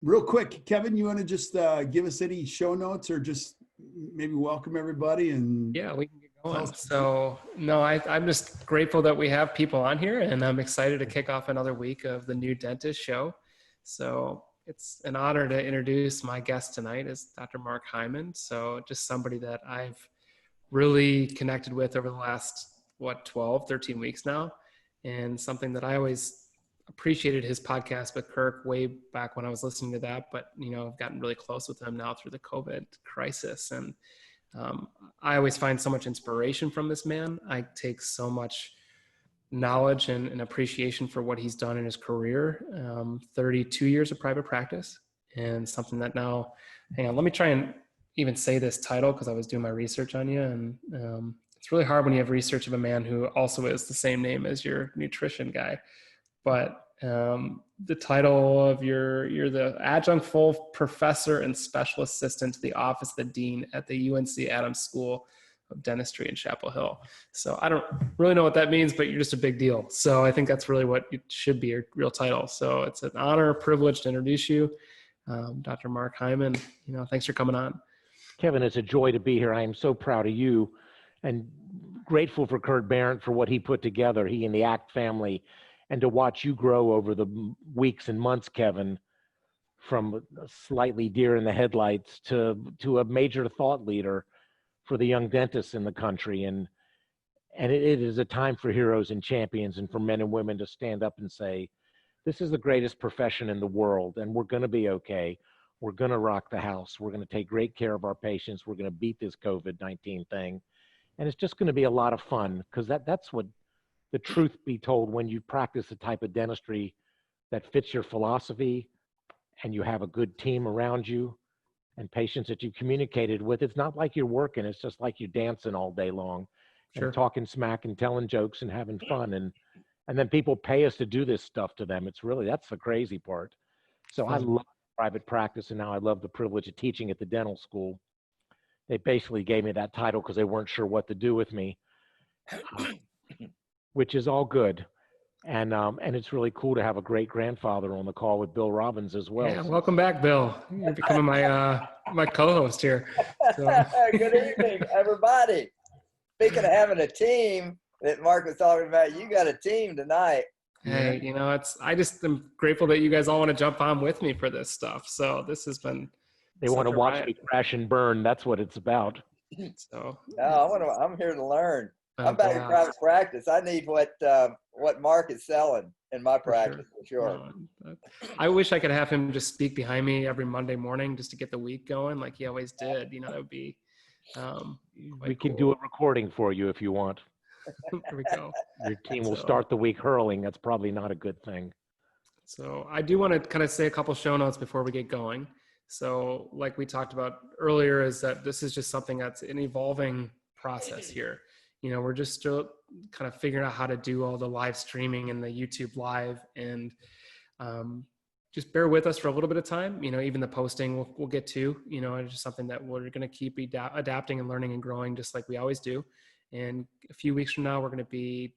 Real quick, Kevin, you want to just give us any show notes or just maybe welcome everybody and Yeah, we can get tell going. us. So, no, I'm just grateful that we have people on here, and I'm excited to kick off another week of the New Dentist Show. So, it's an honor to introduce my guest tonight is Dr. Mark Hyman. So, just somebody that I've really connected with over the last, 12, 13 weeks now, and something that I always appreciated his podcast with Kirk way back when I was listening to that, but, I've gotten really close with him now through the COVID crisis. And um, I always find so much inspiration from this man. I take so much knowledge and appreciation for what he's done in his career. 32 years of private practice, and something that now, hang on, let me try and even say this title because I was doing my research on you. And it's really hard when you have research of a man who also is the same name as your nutrition guy. But the title of you're the adjunct full professor and special assistant to the office of the dean at the UNC Adams School of Dentistry in Chapel Hill. So I don't really know what that means, but you're just a big deal. So I think that's really what it should be, your real title. So it's an honor, privilege to introduce you, Dr. Mark Hyman. Thanks for coming on. Kevin, it's a joy to be here. I am so proud of you and grateful for Kurt Barrett for what he put together, he and the ACT family, and to watch you grow over the weeks and months, Kevin, from a slightly deer in the headlights to a major thought leader for the young dentists in the country. And it is a time for heroes and champions and for men and women to stand up and say, this is the greatest profession in the world, and we're going to be okay. We're going to rock the house. We're going to take great care of our patients. We're going to beat this COVID-19 thing. And it's just going to be a lot of fun, because that's what the truth be told, when you practice the type of dentistry that fits your philosophy and you have a good team around you and patients that you communicated with, it's not like you're working. It's just like you're dancing all day long and talking smack and telling jokes and having fun. And then people pay us to do this stuff to them. That's the crazy part. So I love private practice, and now I love the privilege of teaching at the dental school. They basically gave me that title because they weren't sure what to do with me, which is all good. And it's really cool to have a great grandfather on the call with Bill Robbins as well. Yeah, welcome back, Bill. You're becoming my co-host here. So. Good evening, everybody. Speaking of having a team that Mark was talking about, you got a team tonight. Hey, I just am grateful that you guys all want to jump on with me for this stuff. So this has been. They want to watch me crash and burn. That's what it's about. So. No, I'm here to learn. I'm back in private practice. I need what Mark is selling in my practice for sure. I wish I could have him just speak behind me every Monday morning just to get the week going, like he always did. That would be. We can do a recording for you if you want. There we go. Your team will start the week hurling. That's probably not a good thing. So I do want to kind of say a couple show notes before we get going. So like we talked about earlier, is that this is just something that's an evolving process here. We're just still kind of figuring out how to do all the live streaming and the YouTube live, and just bear with us for a little bit of time. Even the posting we'll get to, it's just something that we're going to keep adapting and learning and growing just like we always do. And a few weeks from now, we're going to be,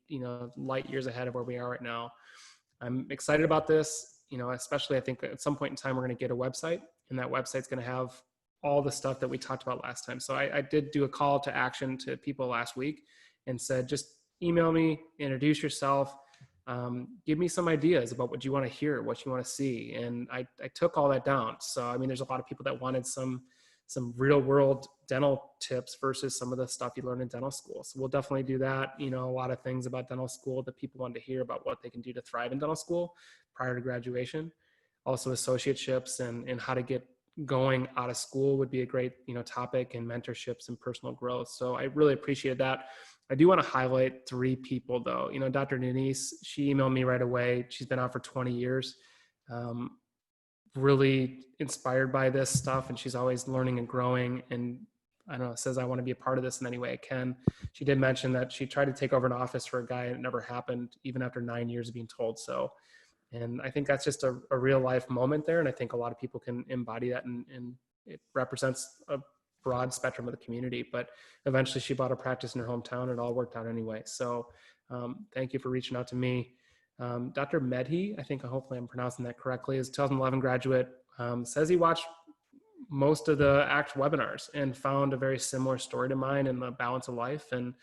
light years ahead of where we are right now. I'm excited about this, especially I think at some point in time, we're going to get a website, and that website's going to have all the stuff that we talked about last time. So I did do a call to action to people last week and said, just email me, introduce yourself, give me some ideas about what you want to hear, what you want to see. And I took all that down. So, there's a lot of people that wanted some real world dental tips versus some of the stuff you learn in dental school. So we'll definitely do that. A lot of things about dental school that people wanted to hear about what they can do to thrive in dental school prior to graduation. Also associateships and how to get going out of school would be a great, topic, and mentorships and personal growth. So I really appreciated that. I do want to highlight 3 people though. Dr. Denise, she emailed me right away. She's been out for 20 years. Really inspired by this stuff, and she's always learning and growing, and I don't know, says I want to be a part of this in any way I can. She did mention that she tried to take over an office for a guy and it never happened, even after 9 years of being told so. And I think that's just a real life moment there, and I think a lot of people can embody that, and it represents a broad spectrum of the community. But eventually she bought a practice in her hometown, and it all worked out anyway. So thank you for reaching out to me. Dr. Medhi, hopefully I'm pronouncing that correctly, is 2011 graduate, says he watched most of the ACT webinars and found a very similar story to mine in the balance of life. And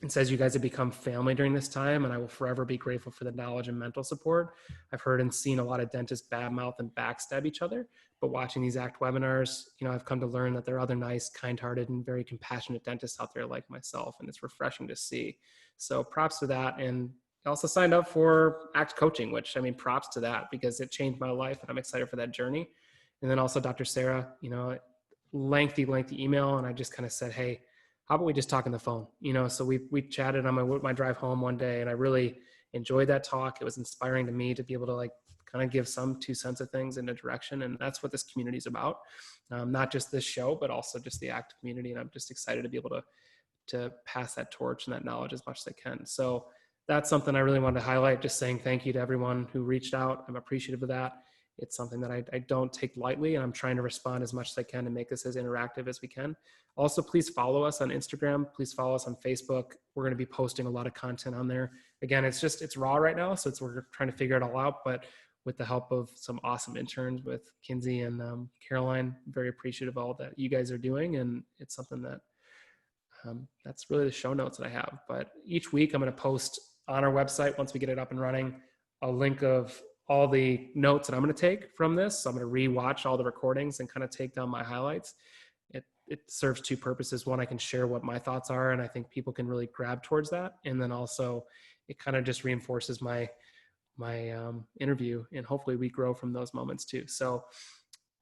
it says you guys have become family during this time, and I will forever be grateful for the knowledge and mental support. I've heard and seen a lot of dentists badmouth and backstab each other, but watching these ACT webinars, I've come to learn that there are other nice, kind-hearted, and very compassionate dentists out there like myself, and it's refreshing to see. So props to that. And I also signed up for ACT coaching, which, props to that, because it changed my life, and I'm excited for that journey. And then also Dr. Sarah, lengthy email, and I just kind of said, hey, how about we just talk on the phone? So we chatted on my drive home one day, and I really enjoyed that talk. It was inspiring to me to be able to kind of give some 2 cents of things in a direction. And that's what this community is about. Not just this show, but also just the ACT community. And I'm just excited to be able to pass that torch and that knowledge as much as I can. So that's something I really wanted to highlight, just saying thank you to everyone who reached out. I'm appreciative of that. It's something that I don't take lightly, and I'm trying to respond as much as I can to make this as interactive as we can. Also, please follow us on Instagram. Please follow us on Facebook. We're going to be posting a lot of content on there. Again, it's raw right now, so we're trying to figure it all out, but with the help of some awesome interns with Kinsey and Caroline, very appreciative of all that you guys are doing, and it's something that that's really the show notes that I have. But each week I'm going to post on our website, once we get it up and running, a link of all the notes that I'm going to take from this. So I'm going to rewatch all the recordings and kind of take down my highlights. It serves 2 purposes. One, I can share what my thoughts are, and I think people can really grab towards that. And then also it kind of just reinforces my interview, and hopefully we grow from those moments too. So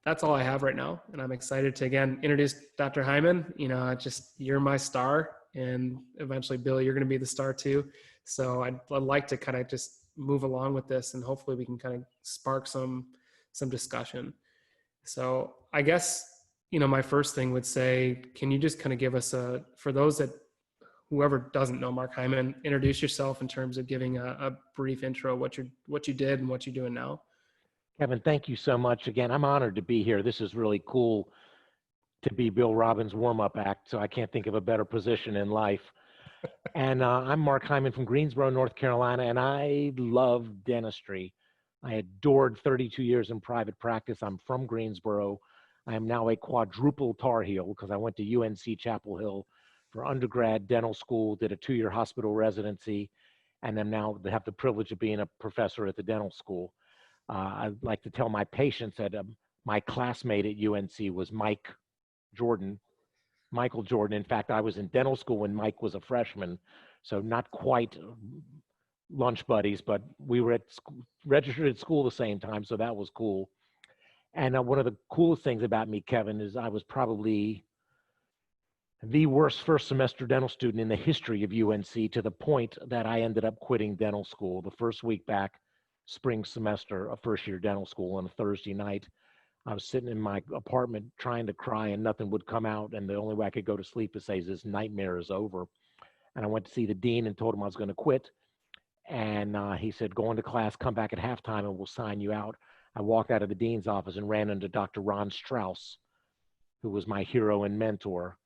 that's all I have right now. And I'm excited to, again, introduce Dr. Hyman. You're my star, and eventually, Bill, you're going to be the star too. So I'd like to kind of just move along with this, and hopefully we can kind of spark some discussion. So I guess, my first thing would say, can you just kind of give us for those that, whoever doesn't know Mark Hyman, introduce yourself in terms of giving a brief intro, what you did and what you're doing now. Kevin, thank you so much. Again, I'm honored to be here. This is really cool to be Bill Robbins' warm-up act, so I can't think of a better position in life. And I'm Mark Hyman from Greensboro, North Carolina, and I love dentistry. I adored 32 years in private practice. I'm from Greensboro. I am now a quadruple Tar Heel because I went to UNC Chapel Hill for undergrad dental school, did a 2-year hospital residency, and I'm now have the privilege of being a professor at the dental school. I like to tell my patients that my classmate at UNC was Michael Jordan. In fact, I was in dental school when Mike was a freshman, so not quite lunch buddies, but we were registered at school the same time, so that was cool. And one of the coolest things about me, Kevin, is I was probably the worst first semester dental student in the history of UNC, to the point that I ended up quitting dental school the first week back, spring semester of first year dental school, on a Thursday night. I was sitting in my apartment trying to cry, and nothing would come out. And the only way I could go to sleep is say, this nightmare is over. And I went to see the dean and told him I was going to quit. And he said, go into class, come back at halftime, and we'll sign you out. I walked out of the dean's office and ran into Dr. Ron Strauss, who was my hero and mentor.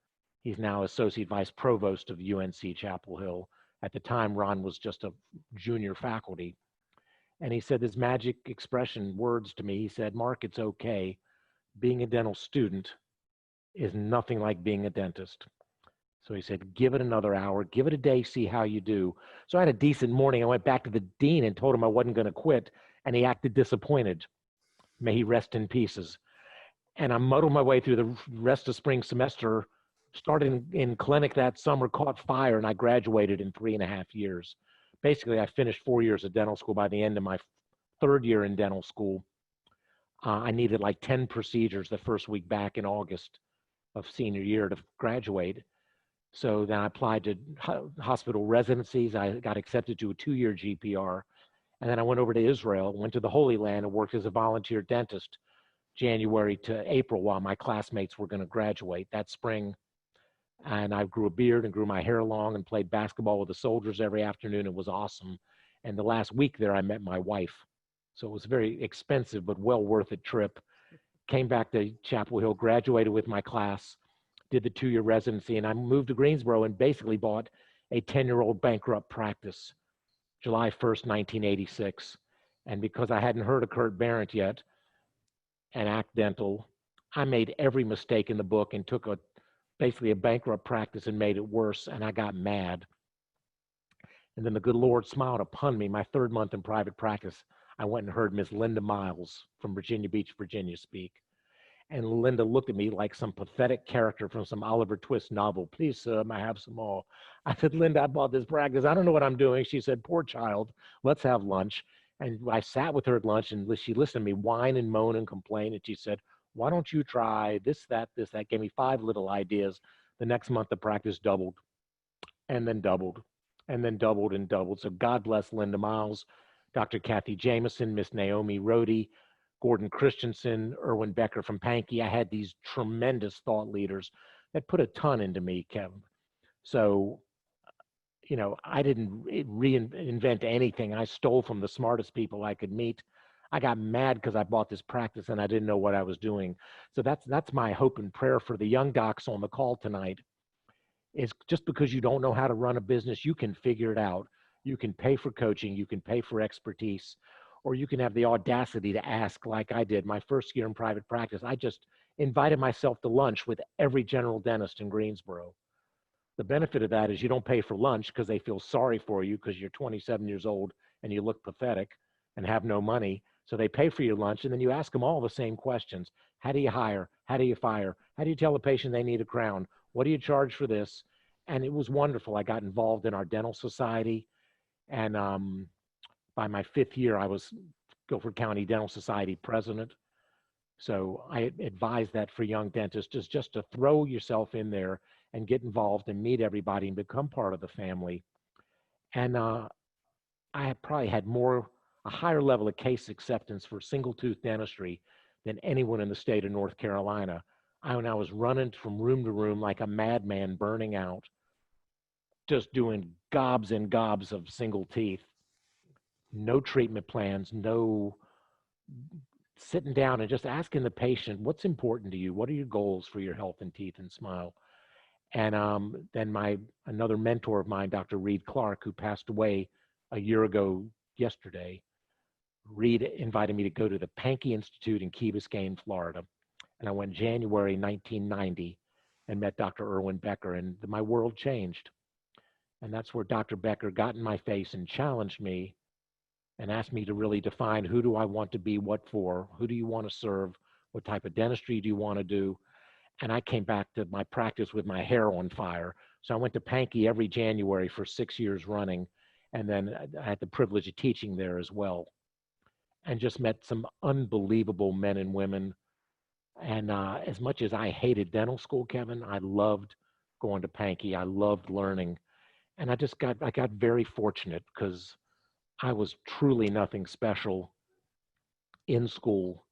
He's now Associate Vice Provost of UNC Chapel Hill. At the time, Ron was just a junior faculty. And he said this magic expression, words to me. He said, Mark, it's okay. Being a dental student is nothing like being a dentist. So he said, give it another hour, give it a day, see how you do. So I had a decent morning. I went back to the dean and told him I wasn't going to quit, and he acted disappointed. May he rest in pieces. And I muddled my way through the rest of spring semester, started in clinic that summer, caught fire, and I graduated in 3.5 years. Basically, I finished 4 years of dental school by the end of my 3rd year in dental school. I needed like 10 procedures the first week back in August of senior year to graduate. So then I applied to hospital residencies. I got accepted to a 2-year GPR. And then I went over to Israel, went to the Holy Land, and worked as a volunteer dentist January to April while my classmates were going to graduate that spring. And I grew a beard and grew my hair long and played basketball with the soldiers every afternoon. It was awesome. And the last week there, I met my wife. So it was a very expensive but well worth it trip. Came back to Chapel Hill, graduated with my class, did the 2-year residency, and I moved to Greensboro and basically bought a 10-year-old bankrupt practice, July 1st, 1986. And because I hadn't heard of Kurt Barrett yet, dental. I made every mistake in the book and took basically a bankrupt practice and made it worse, and I got mad. And then the good Lord smiled upon me. My 3rd month in private practice, I went and heard Miss Linda Miles from Virginia Beach, Virginia speak. And Linda looked at me like some pathetic character from some Oliver Twist novel. Please, sir, may I have some more? I said, Linda, I bought this practice. I don't know what I'm doing. She said, poor child, let's have lunch. And I sat with her at lunch, and she listened to me whine and moan and complain. And she said, why don't you try this, that, this, that? Gave me 5 little ideas. The next month, the practice doubled and then doubled and then doubled and doubled. So God bless Linda Miles, Dr. Kathy Jameson, Miss Naomi Rohde, Gordon Christensen, Erwin Becker from Pankey. I had these tremendous thought leaders that put a ton into me, Kevin. So, you know, I didn't reinvent anything. I stole from the smartest people I could meet. I got mad because I bought this practice and I didn't know what I was doing. So that's my hope and prayer for the young docs on the call tonight. Is just because you don't know how to run a business, you can figure it out. You can pay for coaching, you can pay for expertise, or you can have the audacity to ask, like I did my first year in private practice. I just invited myself to lunch with every general dentist in Greensboro. The benefit of that is you don't pay for lunch because they feel sorry for you because you're 27 years old and you look pathetic and have no money. So they pay for your lunch, and then you ask them all the same questions. How do you hire? How do you fire? How do you tell a patient they need a crown? What do you charge for this? And it was wonderful. I got involved in our dental society. And by my 5th year, I was Guilford County Dental Society president. So I advise that for young dentists is just to throw yourself in there and get involved and meet everybody and become part of the family. And I probably had a higher level of case acceptance for single tooth dentistry than anyone in the state of North Carolina. I was running from room to room like a madman, burning out, just doing gobs and gobs of single teeth. No treatment plans, no sitting down and just asking the patient, what's important to you? What are your goals for your health and teeth and smile? And then another mentor of mine, Dr. Reed Clark, who passed away a year ago yesterday, Reed invited me to go to the Pankey Institute in Key Biscayne, Florida. And I went January 1990 and met Dr. Erwin Becker, and my world changed. And that's where Dr. Becker got in my face and challenged me and asked me to really define, who do I want to be, what for, who do you want to serve, what type of dentistry do you want to do? And I came back to my practice with my hair on fire. So I went to Pankey every January for 6 years running. And then I had the privilege of teaching there as well. And just met some unbelievable men and women. And as much as I hated dental school, Kevin, I loved going to Pankey. I loved learning. And I got very fortunate because I was truly nothing special in school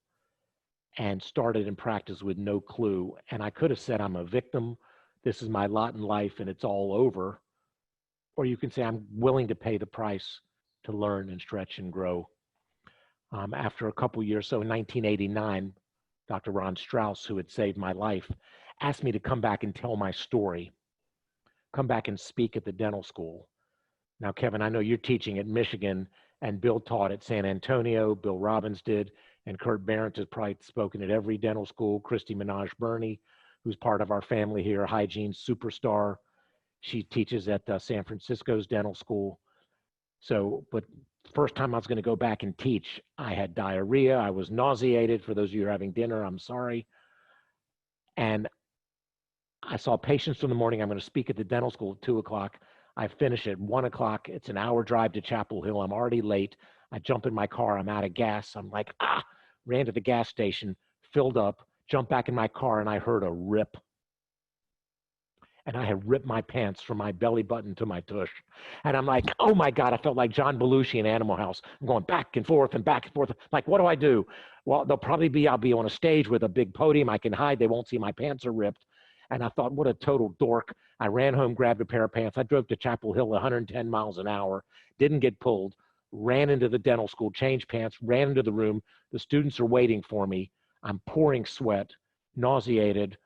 and started in practice with no clue. And I could have said, I'm a victim. This is my lot in life and it's all over. Or you can say, I'm willing to pay the price to learn and stretch and grow. After a couple years, so in 1989, Dr. Ron Strauss, who had saved my life, asked me to come back and tell my story, come back and speak at the dental school. Now, Kevin, I know you're teaching at Michigan, and Bill taught at San Antonio, Bill Robbins did, and Kurt Barrett has probably spoken at every dental school. Christy Minaj-Burney, who's part of our family here, hygiene superstar. She teaches at San Francisco's dental school. So, but first time I was going to go back and teach, I had diarrhea. I was nauseated. For those of you who are having dinner, I'm sorry. And I saw patients in the morning. I'm going to speak at the dental school at 2 o'clock. I finish at 1 o'clock. It's an hour drive to Chapel Hill. I'm already late. I jump in my car. I'm out of gas. I'm like, ran to the gas station, filled up, jumped back in my car, and I heard a rip. And I had ripped my pants from my belly button to my tush. And I'm like, oh my God, I felt like John Belushi in Animal House. I'm going back and forth and back and forth. Like, what do I do? Well, I'll be on a stage with a big podium. I can hide. They won't see my pants are ripped. And I thought, what a total dork. I ran home, grabbed a pair of pants. I drove to Chapel Hill 110 miles an hour, didn't get pulled, ran into the dental school, changed pants, ran into the room. The students are waiting for me. I'm pouring sweat, nauseated.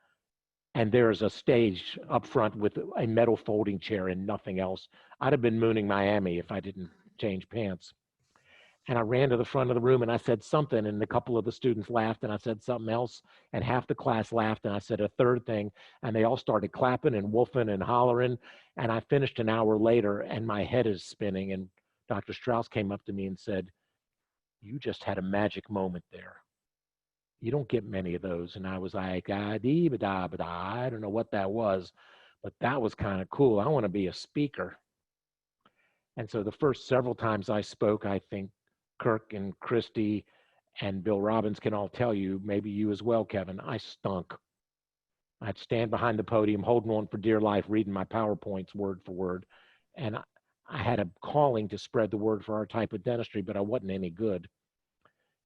And there's a stage up front with a metal folding chair and nothing else. I'd have been mooning Miami if I didn't change pants. And I ran to the front of the room and I said something, and a couple of the students laughed, and I said something else, and half the class laughed, and I said a third thing, and they all started clapping and woofing and hollering. And I finished an hour later, and my head is spinning. And Dr. Strauss came up to me and said, "You just had a magic moment there. You don't get many of those." And I was like, ah, dee, ba, da, ba, da. I don't know what that was, but that was kind of cool. I want to be a speaker. And so the first several times I spoke, I think Kirk and Christy and Bill Robbins can all tell you, maybe you as well, Kevin, I stunk. I'd stand behind the podium holding on for dear life, reading my PowerPoints word for word. And I had a calling to spread the word for our type of dentistry, but I wasn't any good.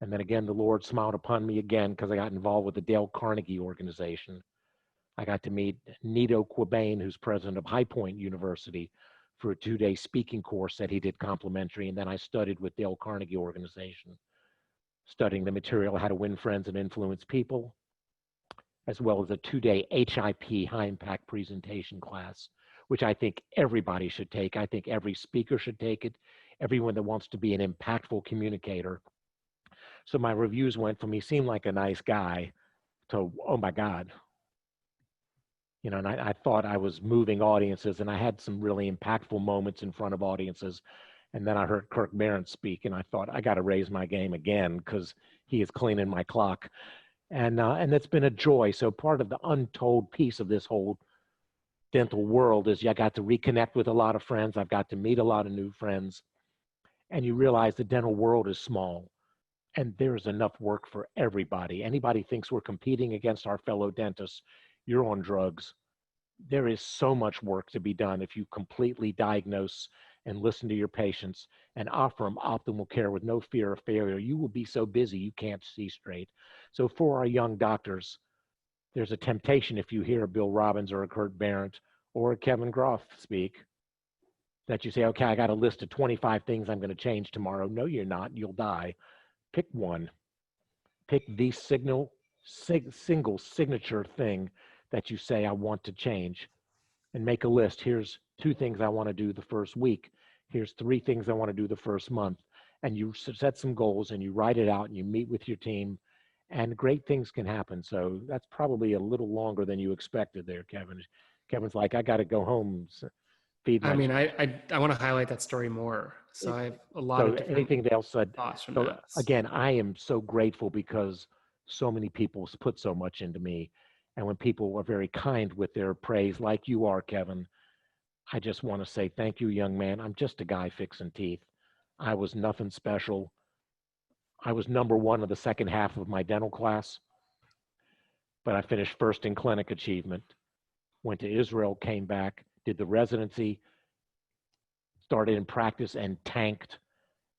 And then again, the Lord smiled upon me again because I got involved with the Dale Carnegie organization. I got to meet Nito Quabain, who's president of High Point University, for a 2-day speaking course that he did complimentary. And then I studied with Dale Carnegie organization, studying the material, how to win friends and influence people, as well as a 2-day HIP, high impact presentation class, which I think everybody should take. I think every speaker should take it, everyone that wants to be an impactful communicator. So my reviews went from he seemed like a nice guy to, oh my God. You know, and I thought I was moving audiences, and I had some really impactful moments in front of audiences. And then I heard Kirk Barrett speak, and I thought, I got to raise my game again because he is cleaning my clock. And it's been a joy. So part of the untold piece of this whole dental world is I got to reconnect with a lot of friends. I've got to meet a lot of new friends. And you realize the dental world is small, and there's enough work for everybody. Anybody thinks we're competing against our fellow dentists, you're on drugs. There is so much work to be done if you completely diagnose and listen to your patients and offer them optimal care with no fear of failure. You will be so busy you can't see straight. So for our young doctors, there's a temptation if you hear a Bill Robbins or a Kurt Barrett or a Kevin Groth speak, that you say, okay, I got a list of 25 things I'm going to change tomorrow. No, you're not. You'll die. Pick one. Pick the single signature thing that you say, I want to change, and make a list. Here's 2 things I want to do the first week. Here's 3 things I want to do the first month. And you set some goals and you write it out and you meet with your team, and great things can happen. So that's probably a little longer than you expected there, Kevin. Kevin's like, I got to go home, feed my. I mean, I want to highlight that story more. So I have a lot So of different anything else said. thoughts from So that. again, I am so grateful because so many people put so much into me. And when people are very kind with their praise, like you are, Kevin, I just want to say thank you, young man. I'm just a guy fixing teeth. I was nothing special. I was number 1 of the second half of my dental class, but I finished first in clinic achievement. Went to Israel, came back, did the residency, started in practice and tanked,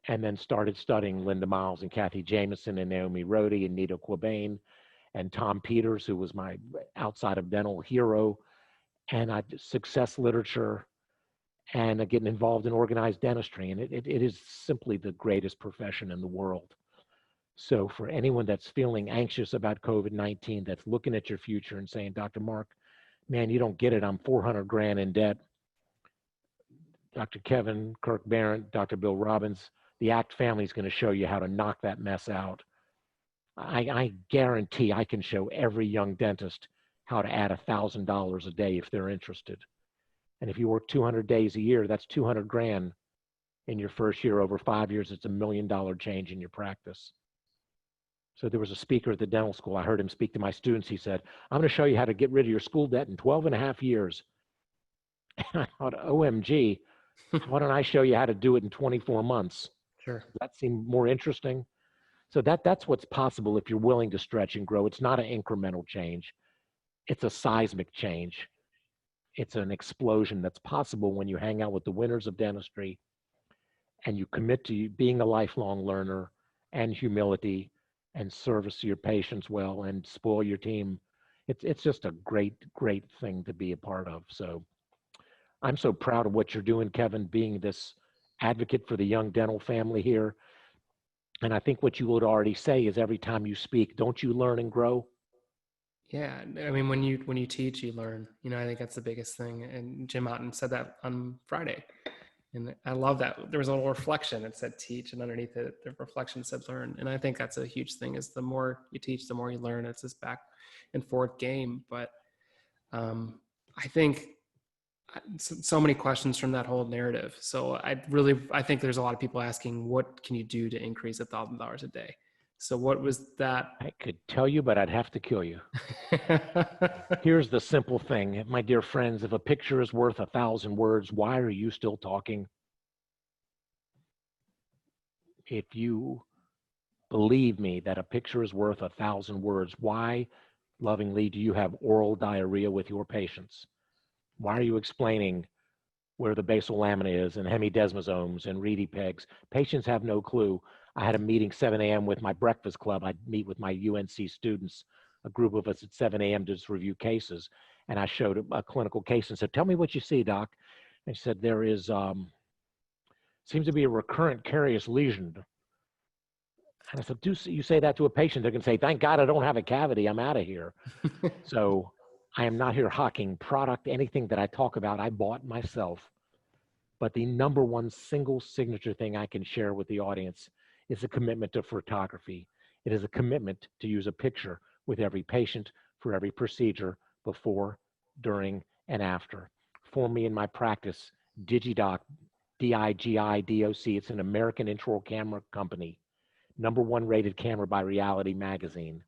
and then started studying Linda Miles and Kathy Jameson and Naomi Rohde and Nito Quabain and Tom Peters, who was my outside of dental hero, and I success literature, and getting involved in organized dentistry. And it is simply the greatest profession in the world. So for anyone that's feeling anxious about COVID-19, that's looking at your future and saying, Dr. Mark, man, you don't get it. I'm 400 grand in debt. Dr. Kevin, Kirk Barrett, Dr. Bill Robbins, the ACT family is going to show you how to knock that mess out. I guarantee I can show every young dentist how to add $1,000 a day if they're interested. And if you work 200 days a year, that's 200 grand in your first year. Over 5 years, it's $1 million change in your practice. So there was a speaker at the dental school. I heard him speak to my students. He said, I'm going to show you how to get rid of your school debt in 12 and a half years. And I thought, OMG, why don't I show you how to do it in 24 months? Sure. Does that seem more interesting? So that's what's possible if you're willing to stretch and grow. It's not an incremental change. It's a seismic change. It's an explosion that's possible when you hang out with the winners of dentistry and you commit to being a lifelong learner and humility and service to your patients well and spoil your team. It's just a great, great thing to be a part of. So I'm so proud of what you're doing, Kevin, being this advocate for the young dental family here. And I think what you would already say is every time you speak, don't you learn and grow? Yeah, I mean, when you teach, you learn. You know, I think that's the biggest thing. And Jim Otten said that on Friday. And I love that. There was a little reflection. It said teach, and underneath it, the reflection said learn. And I think that's a huge thing, is the more you teach, the more you learn. It's this back and forth game. But I think so many questions from that whole narrative. So I think there's a lot of people asking, what can you do to increase $1,000 a day? So what was that? I could tell you, but I'd have to kill you. Here's the simple thing, my dear friends. If a picture is worth 1,000 words, why are you still talking? If you believe me that a picture is worth 1,000 words, why, lovingly, do you have oral diarrhea with your patients? Why are you explaining where the basal lamina is and hemidesmosomes and reedy pegs? Patients have no clue. I had a meeting 7 a.m. with my breakfast club. I'd meet with my UNC students, a group of us at 7 a.m. to just review cases. And I showed a clinical case and said, tell me what you see, doc. And she said, there is, seems to be a recurrent carious lesion. And I said, do you say that to a patient? They're going to say, thank God I don't have a cavity. I'm out of here. So I am not here hawking product. Anything that I talk about, I bought myself. But the number one single signature thing I can share with the audience is a commitment to photography. It is a commitment to use a picture with every patient for every procedure, before, during, and after. For me in my practice, DigiDoc, D-I-G-I-D-O-C, it's an American intraoral camera company, #1 rated camera by Reality Magazine.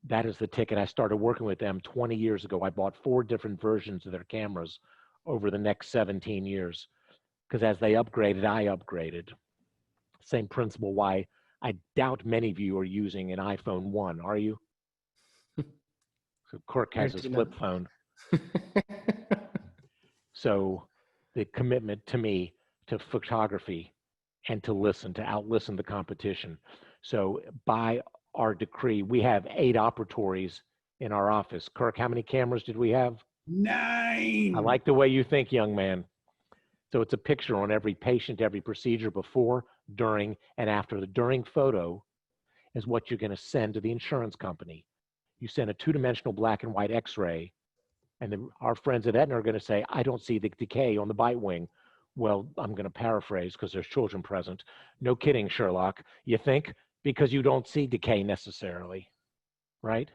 That is the ticket. I started working with them 20 years ago. I bought 4 different versions of their cameras over the next 17 years, because as they upgraded, I upgraded. Same principle why I doubt many of you are using an iPhone 1, are you? So Kirk has his flip phone. So the commitment to me, to photography, and to listen, to outlisten the competition. So by our decree, we have 8 operatories in our office. Kirk, how many cameras did we have? 9. I like the way you think, young man. So it's a picture on every patient, every procedure, before, during, and after. The during photo is what you're going to send to the insurance company. You send a 2-dimensional black and white x-ray, and then our friends at Aetna are going to say, I don't see the decay on the bite wing. Well, I'm going to paraphrase because there's children present. No kidding, Sherlock. You think? Because you don't see decay necessarily, right?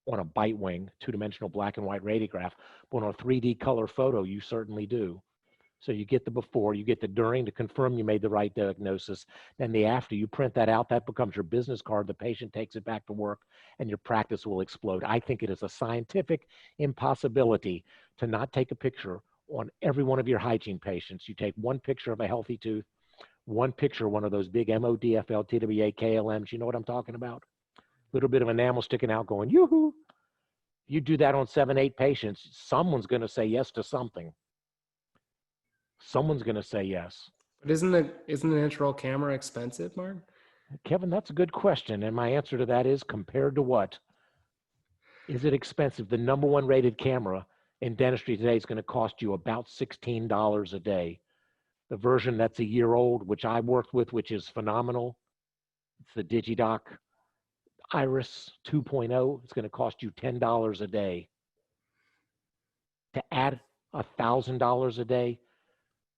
On a bite wing, 2-dimensional black and white radiograph. But on a 3D color photo, you certainly do. So you get the before, you get the during to confirm you made the right diagnosis. Then the after, you print that out. That becomes your business card. The patient takes it back to work, and your practice will explode. I think it is a scientific impossibility to not take a picture on every one of your hygiene patients. You take one picture of a healthy tooth, one picture, one of those big MODFL, TWA, KLMs. You know what I'm talking about? Little bit of enamel sticking out going, yoo-hoo. You do that on 7, 8 patients, someone's going to say yes to something. Someone's going to say yes. But isn't an intraoral camera expensive, Mark? Kevin, that's a good question. And my answer to that is, compared to what? Is it expensive? The #1 rated camera in dentistry today is going to cost you about $16 a day. The version that's a year old, which I worked with, which is phenomenal, it's the DigiDoc Iris 2.0. It's going to cost you $10 a day. To add $1,000 a day.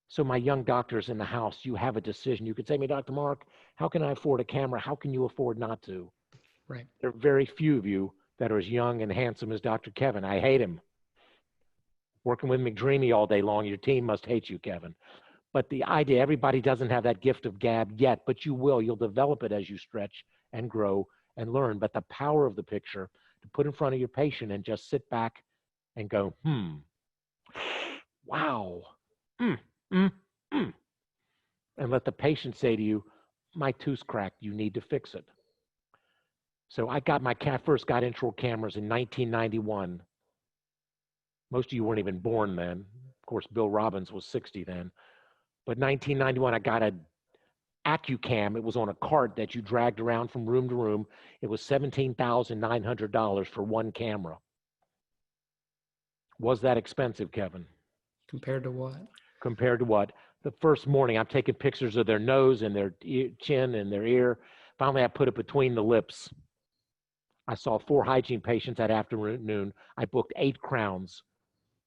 So my young doctors in the house, you have a decision. You could say to me, Dr. Mark, how can I afford a camera? How can you afford not to? Right. There are very few of you that are as young and handsome as Dr. Kevin. I hate him. Working with McDreamy all day long, your team must hate you, Kevin. But the idea, everybody doesn't have that gift of gab yet, but you will. You'll develop it as you stretch and grow and learn. But the power of the picture, to put in front of your patient and just sit back and go, wow, and let the patient say to you, my tooth's cracked, you need to fix it. So I got my first got intraoral cameras in 1991. Most of you weren't even born then. Of course, Bill Robbins was 60 then. But 1991, I got an AccuCam. It was on a cart that you dragged around from room to room. It was $17,900 for one camera. Was that expensive, Kevin? Compared to what? Compared to what? The first morning, I'm taking pictures of their nose and their chin and their ear. Finally, I put it between the lips. I saw 4 hygiene patients that afternoon. I booked 8 crowns.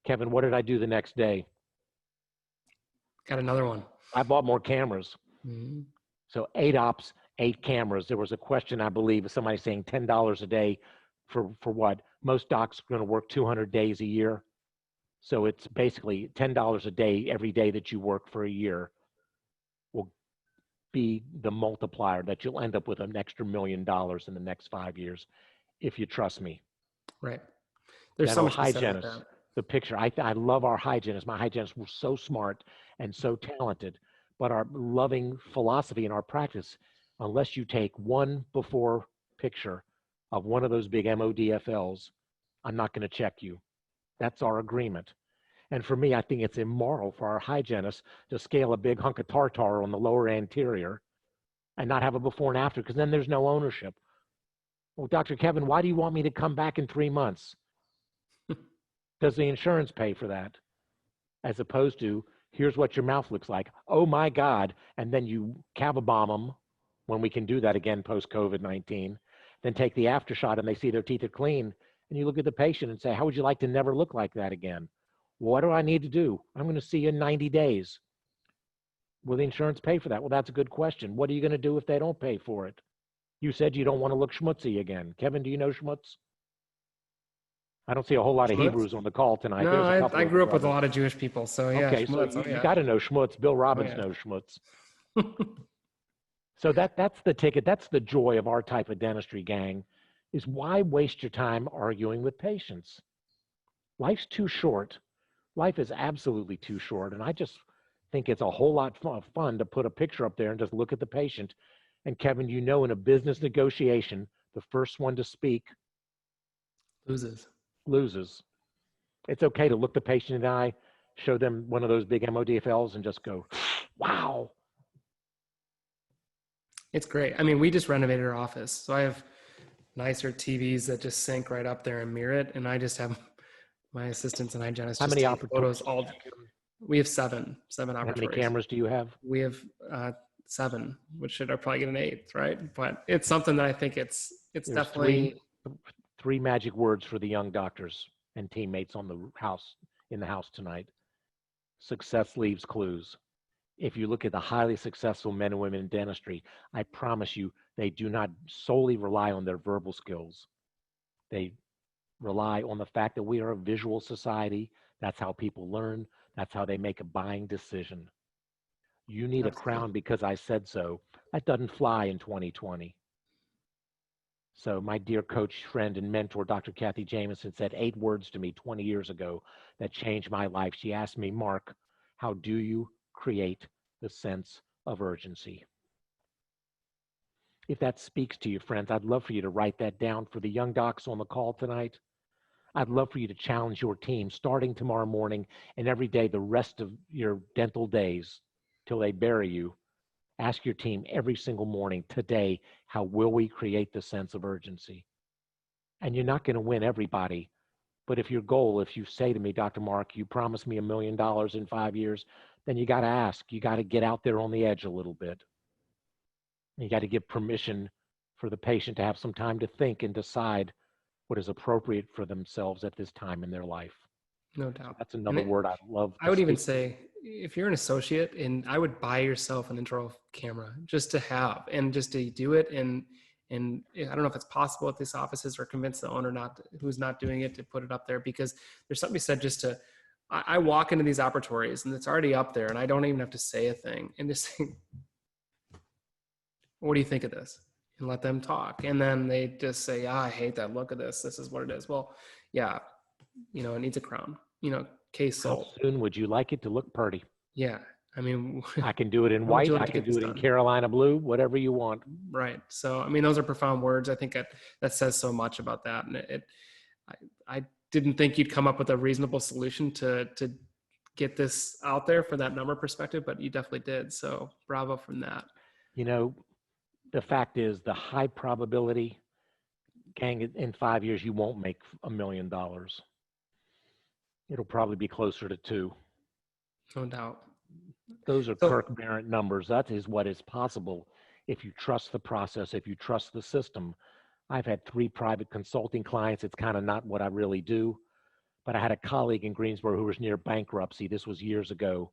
Kevin, what did I do the next day? Got another one. I bought more cameras. Mhm. So 8 ops, 8 cameras. There was a question, I believe, of somebody saying $10 a day for what? Most docs are going to work 200 days a year. So it's basically $10 a day every day that you work for a year will be the multiplier that you'll end up with an extra $1 million in the next 5 years, if you trust me. Right. There's That so old much to be said about hygienist, that. the picture, I love our hygienists. My hygienists were so smart and so talented, but our loving philosophy in our practice, unless you take one before picture of one of those big MODFLs, I'm not going to check you. That's our agreement. And for me, I think it's immoral for our hygienists to scale a big hunk of tartar on the lower anterior and not have a before and after, because then there's no ownership. Well, Dr. Kevin, why do you want me to come back in 3 months? Does the insurance pay for that? As opposed to, here's what your mouth looks like. Oh my God. And then you cavabomb them when we can do that again post COVID-19. Then take the after shot and they see their teeth are clean. And you look at the patient and say, how would you like to never look like that again? What do I need to do? I'm going to see you in 90 days. Will the insurance pay for that? Well, that's a good question. What are you going to do if they don't pay for it? You said you don't want to look schmutzy again. Kevin, do you know schmutz? I don't see a whole lot of Schmutz? Hebrews on the call tonight. No, There's a couple I of grew up with a brothers. lot of Jewish people, so yeah. Okay, so Schmutz, you, oh, you yeah. got to know schmutz. Bill Robbins yeah. knows schmutz. So that's the ticket. That's the joy of our type of dentistry, gang, is why waste your time arguing with patients? Life's too short. Life is absolutely too short. And I just think it's a whole lot of fun to put a picture up there and just look at the patient. And Kevin, you know, in a business negotiation, the first one to speak loses. It's okay to look the patient in the eye, show them one of those big MODFLs and just go, wow. It's great. I mean, we just renovated our office, so I have nicer TVs that just sync right up there and mirror it, and I just have my assistants and hygienists How just many take photos operatories? all. We have seven How many operatories. cameras do you have? We have 7, which should I probably get an 8th, right? But it's something that I think it's There's definitely three magic words for the young doctors and teammates in the house tonight. Success leaves clues. If you look at the highly successful men and women in dentistry, I promise you, they do not solely rely on their verbal skills. They rely on the fact that we are a visual society. That's how people learn. That's how they make a buying decision. You need a crown because I said so. That doesn't fly in 2020. So my dear coach, friend, and mentor, Dr. Kathy Jamison, said 8 words to me 20 years ago that changed my life. She asked me, Mark, how do you create the sense of urgency? If that speaks to you, friends, I'd love for you to write that down. For the young docs on the call tonight, I'd love for you to challenge your team starting tomorrow morning and every day the rest of your dental days till they bury you. Ask your team every single morning, today, how will we create the sense of urgency? And you're not going to win everybody. But if you say to me, Dr. Mark, you promised me $1 million in 5 years, then you got to ask. You got to get out there on the edge a little bit. You got to give permission for the patient to have some time to think and decide what is appropriate for themselves at this time in their life. no doubt. So that's another word I'd love to I would even speak. say, if you're an associate, and I would buy yourself an intro camera just to have, and just to do it. And I don't know if it's possible at these offices, or convince the owner who's not doing it, to put it up there, because there's something said just to, I walk into these operatories and it's already up there and I don't even have to say a thing, and just say, what do you think of this? And let them talk. And then they just say, I hate that look of this. This is what it is. Well, yeah, it needs a crown, case How sold. soon would you like it to look pretty? Yeah. I mean, I can do it in How would white. you like I to can get do this it in done? Carolina blue, whatever you want. right. So, I mean, those are profound words. I think that says so much about that. And I didn't think you'd come up with a reasonable solution to get this out there for that number perspective, but you definitely did. So bravo from that. The fact is, the high probability, gang, in 5 years, you won't make $1 million. It'll probably be closer to 2. No doubt. Those are So- Kirk Barrett numbers. That is what is possible if you trust the process, if you trust the system. I've had 3 private consulting clients. It's kind of not what I really do. But I had a colleague in Greensboro who was near bankruptcy. This was years ago.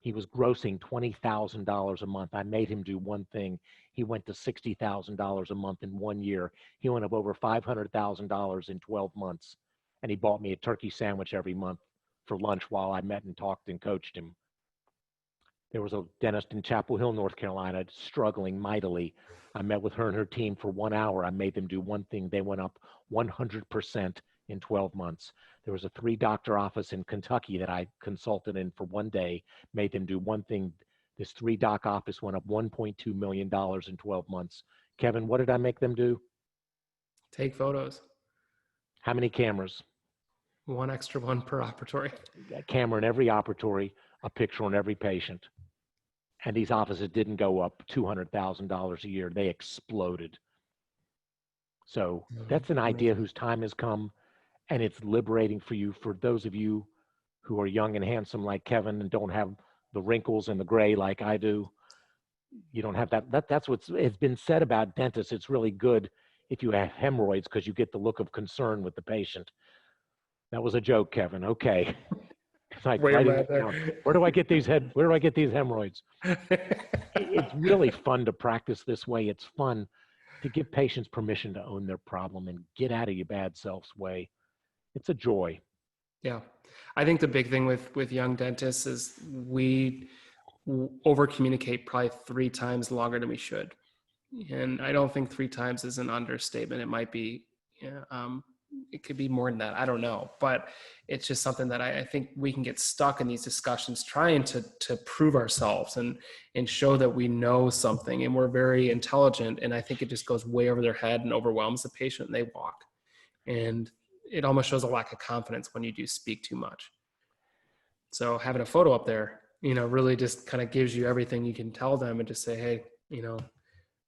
He was grossing $20,000 a month. I made him do one thing. He went to $60,000 a month in 1 year. He went up over $500,000 in 12 months. And he bought me a turkey sandwich every month for lunch while I met and talked and coached him. There was a dentist in Chapel Hill, North Carolina, struggling mightily. I met with her and her team for 1 hour. I made them do one thing. They went up 100% in 12 months. There was a 3-doctor office in Kentucky that I consulted in for 1 day, made them do one thing. This 3-doc office went up $1.2 million in 12 months. Kevin, what did I make them do? Take photos. How many cameras? One extra one per operatory. A camera in every operatory, a picture on every patient. And these offices didn't go up $200,000 a year. They exploded. So that's an idea whose time has come, and it's liberating for you. For those of you who are young and handsome like Kevin and don't have the wrinkles and the gray like I do, you don't have that. That's what's it's been said about dentists. It's really good if you have hemorrhoids because you get the look of concern with the patient. That was a joke, Kevin. Okay. It's like writing it down. Where do I get these hemorrhoids? It's really fun to practice this way. It's fun to give patients permission to own their problem and get out of your bad self's way. It's a joy. Yeah. I think the big thing with young dentists is we over communicate probably 3 times longer than we should. And I don't think 3 times is an understatement. It might be, it could be more than that. I don't know, but it's just something that I think we can get stuck in these discussions trying to prove ourselves and show that we know something and we're very intelligent. And I think it just goes way over their head and overwhelms the patient and they walk. And it almost shows a lack of confidence when you do speak too much. So having a photo up there, really just kind of gives you everything you can tell them and just say, hey,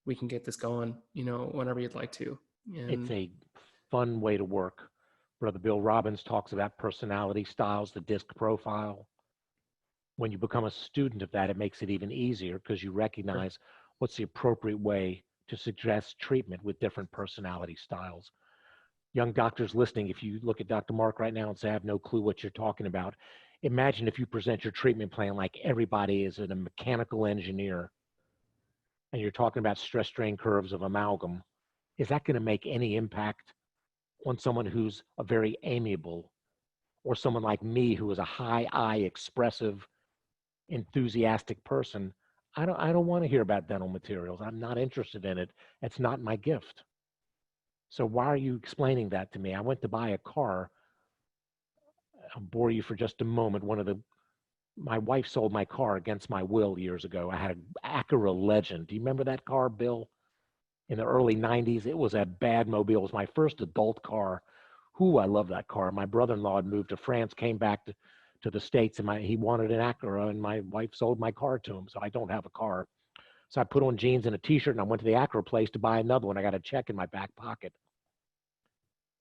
we can get this going, whenever you'd like to. And it's a fun way to work. Brother Bill Robbins talks about personality styles, the DISC profile. When you become a student of that, it makes it even easier because you recognize what's the appropriate way to suggest treatment with different personality styles. Young doctors listening, if you look at Dr. Mark right now and say, I have no clue what you're talking about, imagine if you present your treatment plan like everybody is a mechanical engineer and you're talking about stress strain curves of amalgam. Is that going to make any impact on someone who's a very amiable or someone like me who is a high I, expressive, enthusiastic person? I don't want to hear about dental materials. I'm not interested in it. It's not my gift. So why are you explaining that to me? I went to buy a car. I'll bore you for just a moment. My wife sold my car against my will years ago. I had an Acura Legend. Do you remember that car, Bill? In the early 90s, it was a bad mobile. It was my first adult car. I love that car. My brother-in-law had moved to France, came back to the States, and he wanted an Acura, and my wife sold my car to him, so I don't have a car. So I put on jeans and a T-shirt, and I went to the Acura place to buy another one. I got a check in my back pocket.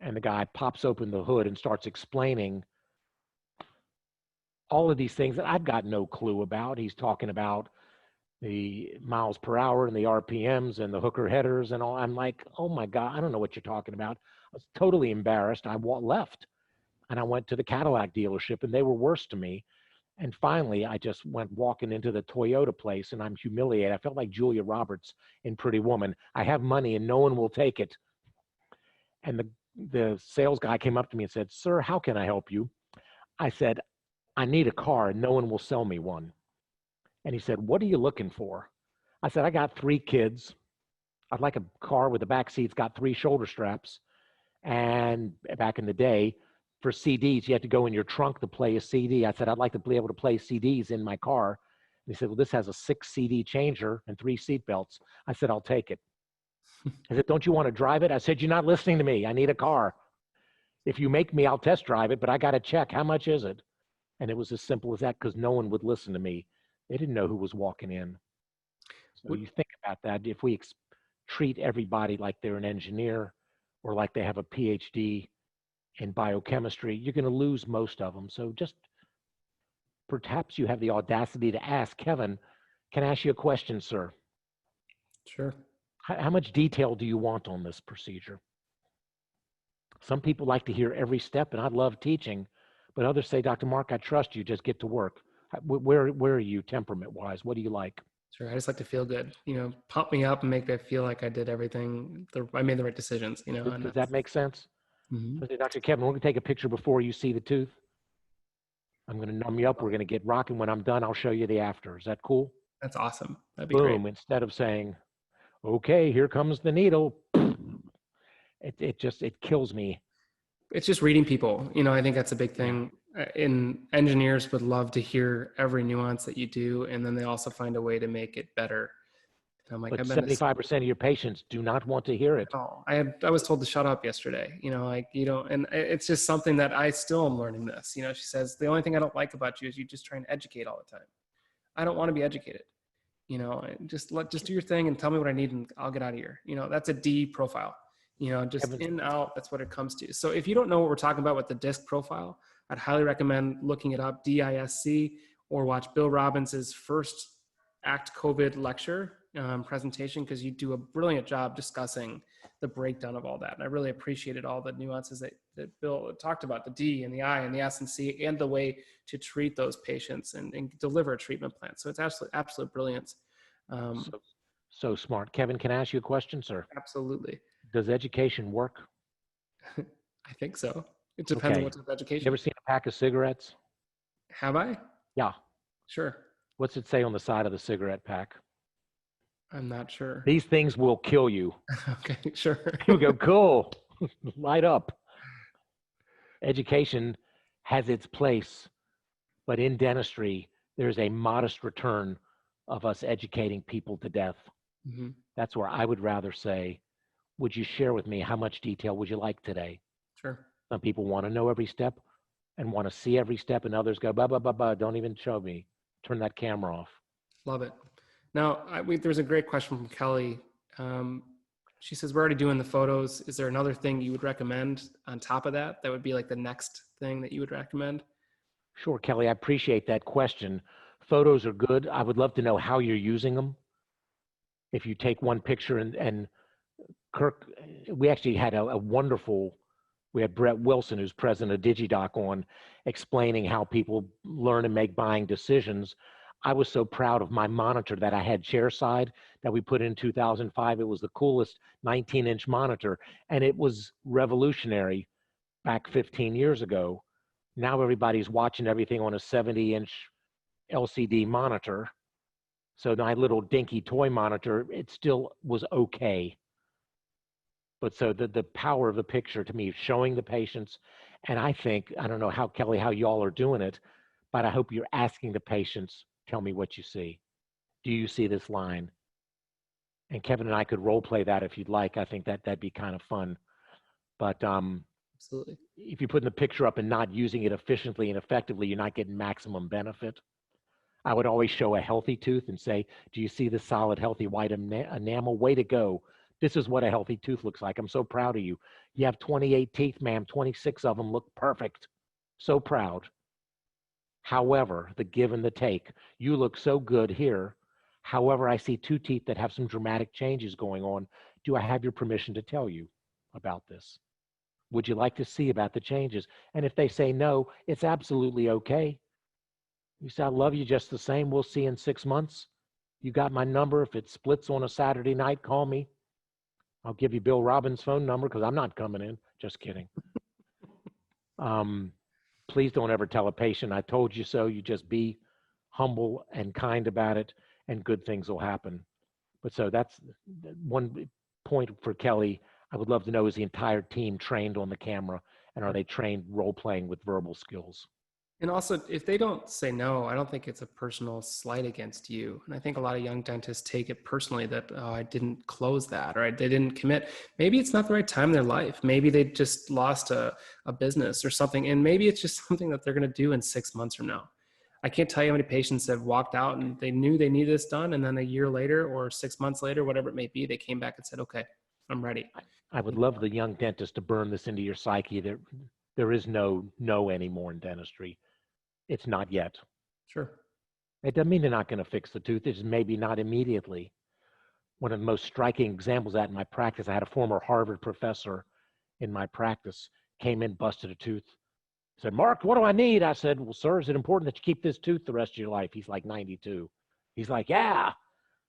And the guy pops open the hood and starts explaining all of these things that I've got no clue about. He's talking about the miles per hour and the RPMs and the hooker headers and all. I'm like, oh my God, I don't know what you're talking about. I was totally embarrassed. I left and I went to the Cadillac dealership and they were worse to me. And finally, I just went walking into the Toyota place and I'm humiliated. I felt like Julia Roberts in Pretty Woman. I have money and no one will take it. And the sales guy came up to me and said, sir, how can I help you? I said, I need a car and no one will sell me one. And he said, what are you looking for? I said, I got 3 kids. I'd like a car with the back seats got 3 shoulder straps. And back in the day, for CDs, you had to go in your trunk to play a CD. I said, I'd like to be able to play CDs in my car. And he said, well, this has a 6 CD changer and 3 seat belts. I said, I'll take it. I said, don't you want to drive it? I said, you're not listening to me. I need a car. If you make me, I'll test drive it, but I got to check. How much is it? And it was as simple as that because no one would listen to me. They didn't know who was walking in. So you think about that. If we treat everybody like they're an engineer or like they have a PhD in biochemistry, you're going to lose most of them. So just perhaps you have the audacity to ask, Kevin, can I ask you a question, sir? Sure. How much detail do you want on this procedure? Some people like to hear every step, and I love teaching, but others say, Dr. Mark, I trust you, just get to work. Where are you temperament wise? What do you like? Sure. I just like to feel good, pump me up and make me feel like I did everything. I made the right decisions, and Does that make sense? Mhm. So, Dr. Kevin, we're going to take a picture before you see the tooth. I'm going to numb you up. We're going to get rocking. When I'm done, I'll show you the after. Is that cool? That's awesome. That'd be great. Boom. Instead of saying, okay, here comes the needle, it kills me. It's just reading people. I think that's a big thing. In engineers would love to hear every nuance that you do, and then they also find a way to make it better. And I'm like, But I've been to 75% of your patients do not want to hear it. Oh, I was told to shut up yesterday, and it's just something that I still am learning this. She says, the only thing I don't like about you is you just try and educate all the time. I don't want to be educated. Just do your thing and tell me what I need and I'll get out of here. That's a D profile. Just in, out, that's what it comes to. So if you don't know what we're talking about with the DISC profile, I'd highly recommend looking it up, DISC, or watch Bill Robbins's first ACT COVID lecture presentation, because you do a brilliant job discussing the breakdown of all that. And I really appreciated all the nuances that Bill talked about, the D and the I and the S and C, and the way to treat those patients and deliver a treatment plan. So it's absolute brilliance. So smart. Kevin, can I ask you a question, sir? Absolutely. Does education work? I think so. It depends on what type of education. You ever seen a pack of cigarettes? Have I? Yeah. Sure. What's it say on the side of the cigarette pack? I'm not sure. These things will kill you. Okay, sure. You go, cool, light up. Education has its place, but in dentistry, there's a modest return of us educating people to death. Mm-hmm. That's where I would rather say, would you share with me how much detail would you like today? Sure. Some people want to know every step and want to see every step, and others go, blah, blah, blah, blah, don't even show me. Turn that camera off. Love it. Now, there's a great question from Kelly. She says, we're already doing the photos. Is there another thing you would recommend on top of that? That would be like the next thing that you would recommend? Sure, Kelly, I appreciate that question. Photos are good. I would love to know how you're using them. If you take one picture and Kirk, we actually had we had Brett Wilson, who's president of DigiDoc, on explaining how people learn and make buying decisions. I was so proud of my monitor that I had chairside that we put in 2005. It was the coolest 19-inch monitor, and it was revolutionary back 15 years ago. Now everybody's watching everything on a 70-inch LCD monitor. So my little dinky toy monitor, it still was okay. But so the power of the picture to me, showing the patients, and I think, I don't know how, Kelly, how y'all are doing it, but I hope you're asking the patients, tell me what you see. Do you see this line? And Kevin and I could role play that if you'd like. I think that'd be kind of fun. But Absolutely. if you're putting the picture up and not using it efficiently and effectively, you're not getting maximum benefit. I would always show a healthy tooth and say, do you see the solid, healthy white enamel? Way to go. This is what a healthy tooth looks like. I'm so proud of you. You have 28 teeth, ma'am. 26 of them look perfect. So proud. However, the give and the take, you look so good here. However, I see 2 teeth that have some dramatic changes going on. Do I have your permission to tell you about this? Would you like to see about the changes? And if they say no, it's absolutely okay. You say, I love you just the same. We'll see in 6 months. You got my number. If it splits on a Saturday night, call me. I'll give you Bill Robbins' phone number because I'm not coming in. Just kidding. Please don't ever tell a patient, I told you so. You just be humble and kind about it, and good things will happen. But so that's one point for Kelly. I would love to know, is the entire team trained on the camera, and are they trained role playing with verbal skills? And also, if they don't say no, I don't think it's a personal slight against you. And I think a lot of young dentists take it personally that, oh, I didn't close that, or they didn't commit. Maybe it's not the right time in their life. Maybe they just lost a business or something. And maybe it's just something that they're going to do in 6 months from now. I can't tell you how many patients have walked out and they knew they needed this done. And then a year later or 6 months later, whatever it may be, they came back and said, okay, I'm ready. I would love the young dentist to burn this into your psyche. There is no anymore in dentistry. It's not yet. Sure. It doesn't mean they're not going to fix the tooth. It's maybe not immediately. One of the most striking examples of that in my practice, I had a former Harvard professor in my practice, came in, busted a tooth. He said, Mark, what do I need? I said, well, sir, is it important that you keep this tooth the rest of your life? He's like 92. He's like, yeah.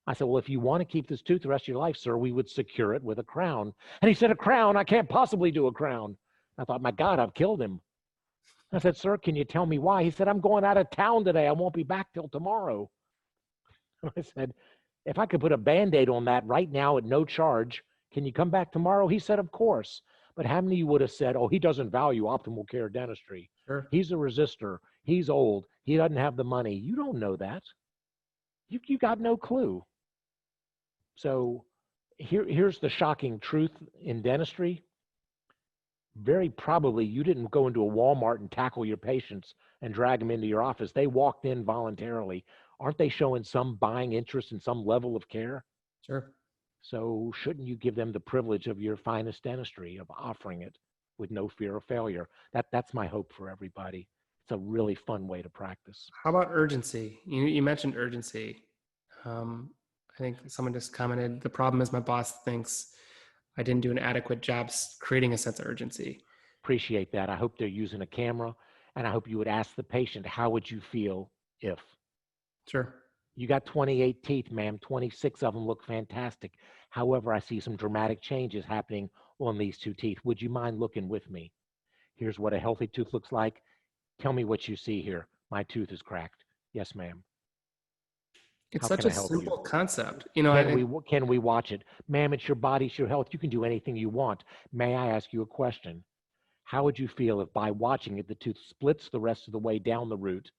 I said, well, if you want to keep this tooth the rest of your life, sir, we would secure it with a crown. And he said, a crown? I can't possibly do a crown. I thought, my God, I've killed him. I said, sir, can you tell me why? He said, I'm going out of town today. I won't be back till tomorrow. I said, if I could put a Band-Aid on that right now at no charge, can you come back tomorrow? He said, of course. But how many of you would have said, oh, he doesn't value optimal care dentistry. Sure. He's a resistor. He's old. He doesn't have the money. You don't know that. You got no clue. So here's the shocking truth in dentistry. Very probably you didn't go into a Walmart and tackle your patients and drag them into your office. They walked in voluntarily. Aren't they showing some buying interest in some level of care? Sure. So shouldn't you give them the privilege of your finest dentistry, of offering it with no fear of failure? That's my hope for everybody. It's a really fun way to practice. How about urgency? You mentioned urgency. I think someone just commented, the problem is my boss thinks I didn't do an adequate job creating a sense of urgency. Appreciate that. I hope they're using a camera, and I hope you would ask the patient, how would you feel if? Sure. You got 28 teeth, ma'am. 26 of them look fantastic. However, I see some dramatic changes happening on these 2 teeth. Would you mind looking with me? Here's what a healthy tooth looks like. Tell me what you see here. My tooth is cracked. Yes, ma'am. It's How such can a I help simple you? concept. You know, Can we watch it? Ma'am, it's your body, it's your health. You can do anything you want. May I ask you a question? How would you feel if by watching it, the tooth splits the rest of the way down the root,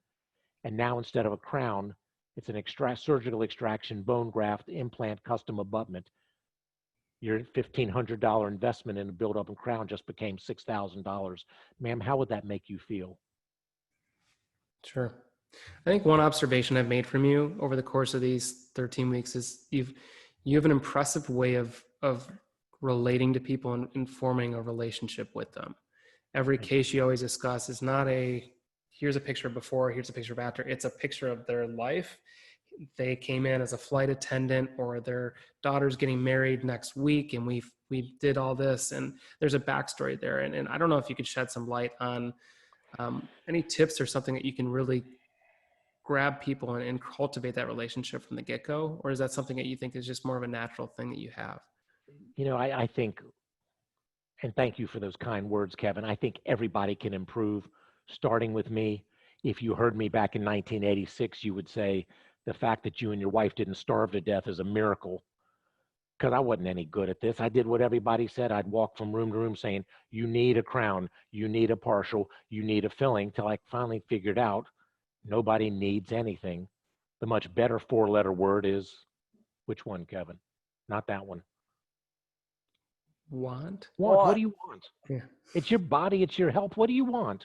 and now instead of a crown, it's an surgical extraction, bone graft, implant, custom abutment? Your $1,500 investment in a build-up and crown just became $6,000. Ma'am, how would that make you feel? sure. I think one observation I've made from you over the course of these 13 weeks is you have an impressive way of relating to people and forming a relationship with them. Every case you always discuss is not here's a picture before, here's a picture of after. It's a picture of their life. They came in as a flight attendant, or their daughter's getting married next week, and we did all this, and there's a backstory there. And I don't know if you could shed some light on any tips or something that you can really grab people and cultivate that relationship from the get-go, or is that something that you think is just more of a natural thing that you have? You know, I think, and thank you for those kind words, Kevin, I think everybody can improve, starting with me. If you heard me back in 1986, you would say the fact that you and your wife didn't starve to death is a miracle, because I wasn't any good at this. I did what everybody said. I'd walk from room to room saying, you need a crown, you need a partial, you need a filling, till I finally figured out nobody needs anything. The much better 4-letter word is, which one, Kevin? Not that one. Want? What do you want? Yeah. It's your body, it's your health. What do you want?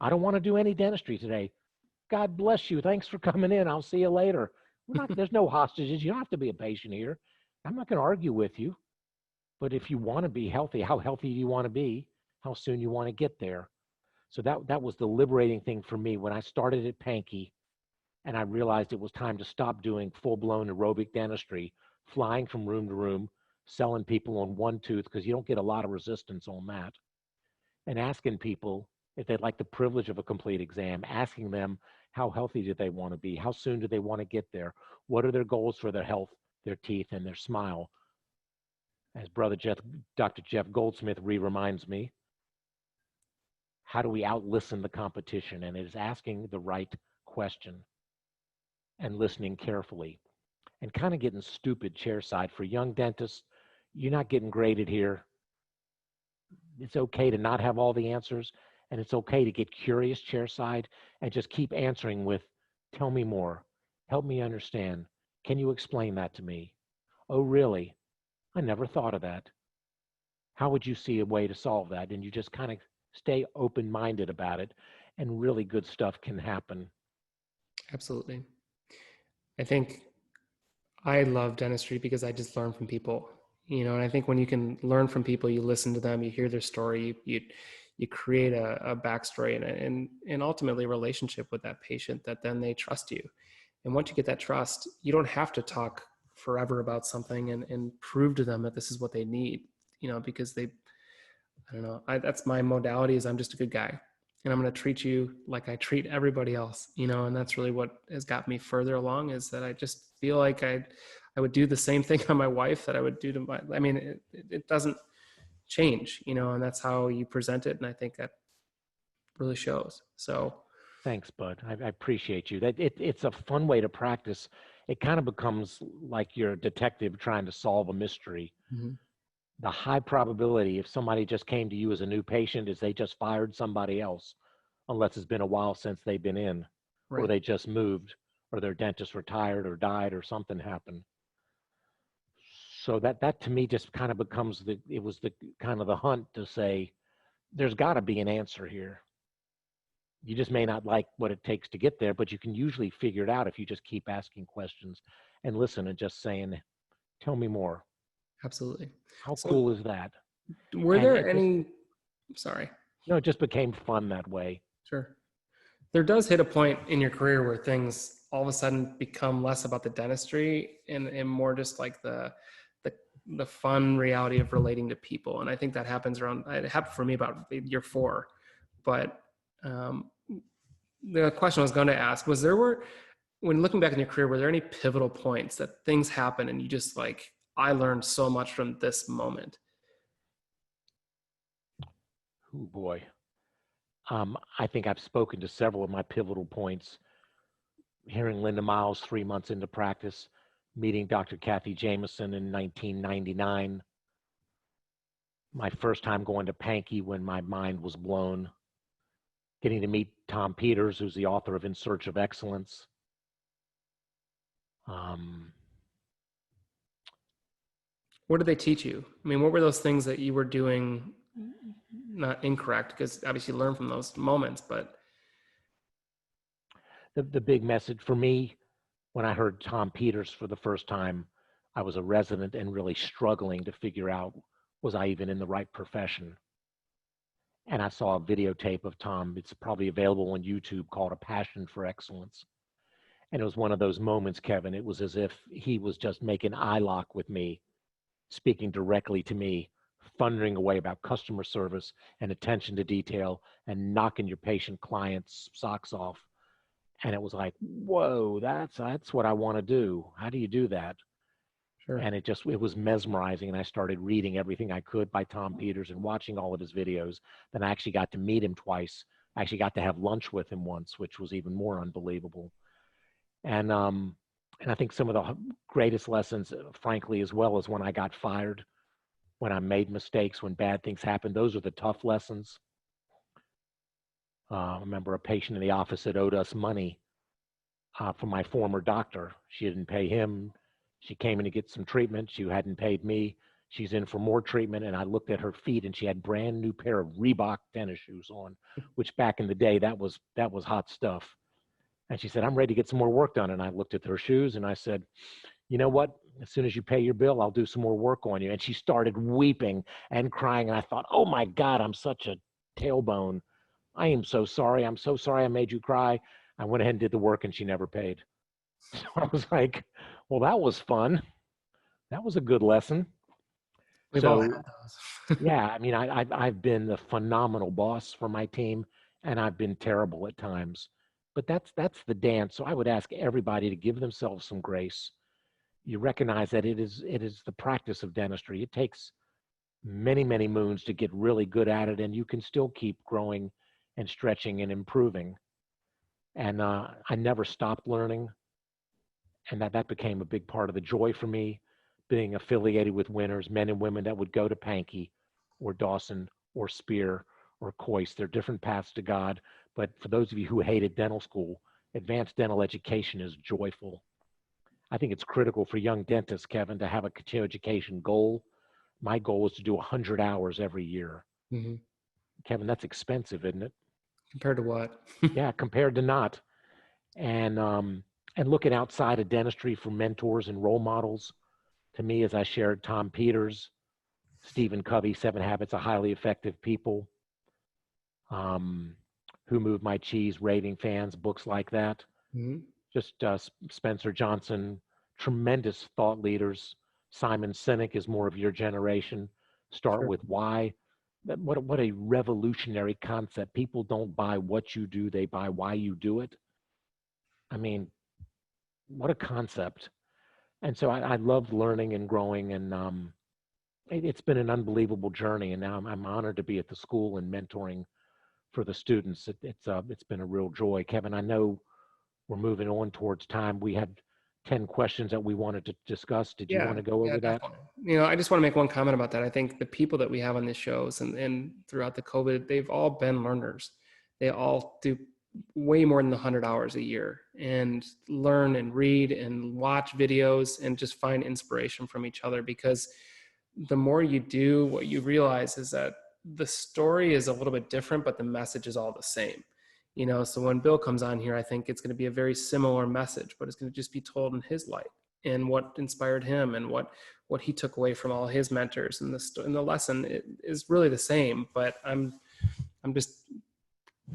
I don't want to do any dentistry today. God bless you. Thanks for coming in. I'll see you later. There's no hostages. You don't have to be a patient here. I'm not going to argue with you. But if you want to be healthy, how healthy do you want to be? How soon you want to get there? So that was the liberating thing for me when I started at Pankey, and I realized it was time to stop doing full-blown aerobic dentistry, flying from room to room, selling people on one tooth, because you don't get a lot of resistance on that, and asking people if they'd like the privilege of a complete exam, asking them how healthy do they want to be, how soon do they want to get there, what are their goals for their health, their teeth, and their smile. As Dr. Jeff Goldsmith reminds me, how do we out-listen the competition? And it is asking the right question and listening carefully and kind of getting stupid chairside. For young dentists, you're not getting graded here. It's okay to not have all the answers, and it's okay to get curious chairside and just keep answering with, tell me more, help me understand. Can you explain that to me? Oh, really? I never thought of that. How would you see a way to solve that? And you just kind of stay open-minded about it, and really good stuff can happen. Absolutely. I think I love dentistry because I just learn from people, and I think when you can learn from people, you listen to them, you hear their story, you create a backstory and ultimately a relationship with that patient that then they trust you. And once you get that trust, you don't have to talk forever about something and prove to them that this is what they need, because I don't know. That's my modality, is I'm just a good guy. and I'm going to treat you like I treat everybody else, and that's really what has got me further along, is that I just feel like I would do the same thing on my wife that I would do to I mean, it doesn't change, and that's how you present it. And I think that really shows. So Thanks, Bud. I appreciate you. It's a fun way to practice. It kind of becomes like you're a detective trying to solve a mystery. mhm, The high probability, if somebody just came to you as a new patient, is they just fired somebody else, unless it's been a while since they've been in, or right. they just moved, or their dentist retired or died, or something happened. So that to me just kind of becomes it was the kind of the hunt to say, there's got to be an answer here. You just may not like what it takes to get there, but you can usually figure it out if you just keep asking questions and listen and just saying, tell me more. Absolutely. How So cool is that? were And there it just, any, sorry, it just became fun that way. sure. There does hit a point in your career where things all of a sudden become less about the dentistry and more just like the the fun reality of relating to people. And I think that happens around, it happened for me about year 4. But the question I was going to ask was, when looking back in your career, were there any pivotal points that things happen and you just like, I learned so much from this moment? Oh boy. I think I've spoken to several of my pivotal points. Hearing Linda Miles 3 months into practice, meeting Dr. Kathy Jameson in 1999, my first time going to Pankey when my mind was blown, getting to meet Tom Peters, who's the author of In Search of Excellence. What did they teach you? I mean, what were those things that you were doing not incorrect? Because obviously you learn from those moments, but The big message for me, when I heard Tom Peters for the first time, I was a resident and really struggling to figure out, was I even in the right profession? And I saw a videotape of Tom, it's probably available on YouTube, called A Passion for Excellence. And it was one of those moments, Kevin, it was as if he was just making eye lock with me, speaking directly to me, thundering away about customer service and attention to detail and knocking your patient clients' socks off. And it was like, whoa, that's what I want to do. How do you do that? sure. And it was mesmerizing. And I started reading everything I could by Tom Peters and watching all of his videos. Then I actually got to meet him twice. I actually got to have lunch with him once, which was even more unbelievable. And I think some of the greatest lessons, frankly, as well as when I got fired, when I made mistakes, when bad things happened, those are the tough lessons. I remember a patient in the office that owed us money from my former doctor. She didn't pay him. She came in to get some treatment. She hadn't paid me. She's in for more treatment. And I looked at her feet and she had brand new pair of Reebok tennis shoes on, which back in the day, that was hot stuff. And she said, I'm ready to get some more work done. And I looked at her shoes and I said, you know what? As soon as you pay your bill, I'll do some more work on you. And she started weeping and crying. And I thought, oh my God, I'm such a tailbone. I am so sorry. I'm so sorry I made you cry. I went ahead and did the work and she never paid. So I was like, well, that was fun. That was a good lesson. We've all So had those. yeah, I mean, I've been a phenomenal boss for my team and I've been terrible at times, but that's the dance. So I would ask everybody to give themselves some grace. You recognize that it is the practice of dentistry. It takes many, many moons to get really good at it, and you can still keep growing and stretching and improving. And I never stopped learning, and that became a big part of the joy for me, being affiliated with winners, men and women that would go to Pankey or Dawson or Spear or Coyce. They're different paths to God. But for those of you who hated dental school, advanced dental education is joyful. I think it's critical for young dentists, Kevin, to have a continuing education goal. My goal is to do 100 hours every year. Mm-hmm. Kevin, that's expensive, isn't it? Compared to what? Yeah, compared to not. And looking outside of dentistry for mentors and role models. To me, as I shared, Tom Peters, Stephen Covey, 7 Habits of Highly Effective People, Who Moved My Cheese, Raving Fans, books like that. Mm-hmm. Just Spencer Johnson, tremendous thought leaders. Simon Sinek is more of your generation. Start Sure. with why. what a revolutionary concept. People don't buy what you do, they buy why you do it. I mean, what a concept. And so I loved learning and growing, and it's been an unbelievable journey. And now I'm honored to be at the school and mentoring for the students. It's been a real joy. Kevin, I know we're moving on towards time. We had 10 questions that we wanted to discuss. Did you want to go over that? Definitely. I just want to make one comment about that. I think the people that we have on this shows and throughout the COVID, they've all been learners. They all do way more than 100 hours a year and learn and read and watch videos and just find inspiration from each other, because the more you do, what you realize is that the story is a little bit different, but the message is all the same. So when Bill comes on here, I think it's going to be a very similar message, but it's going to just be told in his light and what inspired him and what he took away from all his mentors. And the lesson is really the same, but I'm just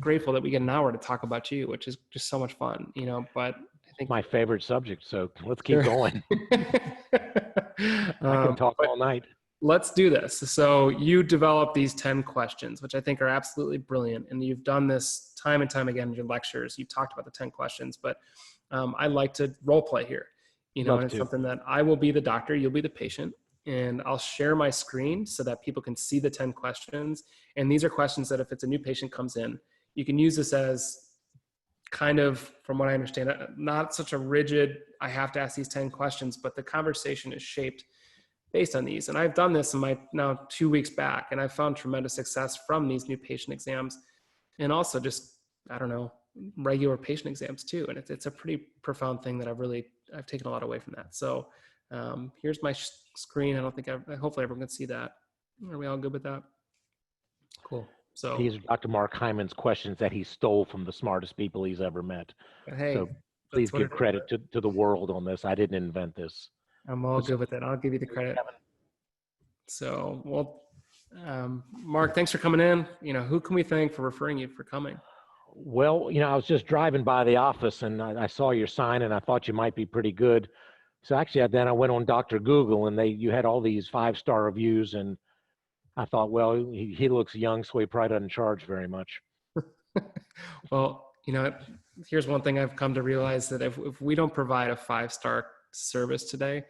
grateful that we get an hour to talk about you, which is just so much fun, but I think my favorite subject. So let's keep going. I can talk all night. Let's do this. So you developed these 10 questions, which I think are absolutely brilliant. And you've done this time and time again in your lectures. You talked about the 10 questions, but I like to role play here, and it's something that I will be the doctor, you'll be the patient, and I'll share my screen so that people can see the 10 questions. And these are questions that if it's a new patient comes in, you can use this as kind of, from what I understand, not such a rigid, I have to ask these 10 questions, but the conversation is shaped based on these. And I've done this in my now 2 weeks back, and I've found tremendous success from these new patient exams, and also just, I don't know, regular patient exams too. And it's a pretty profound thing that I've taken a lot away from that. So here's my screen. Hopefully everyone can see that. Are we all good with that? Cool. So these are Dr. Mark Hyman's questions that he stole from the smartest people he's ever met. Hey, so please give credit to the world on this. I didn't invent this. I'm all good with it. I'll give you the credit. So, Mark, thanks for coming in. Who can we thank for referring you for coming? Well, I was just driving by the office and I saw your sign and I thought you might be pretty good. So actually, then I went on Dr. Google and you had all these 5-star reviews, and I thought, well, he looks young, so he probably doesn't charge very much. Well, here's one thing I've come to realize, that if we don't provide a 5-star service today,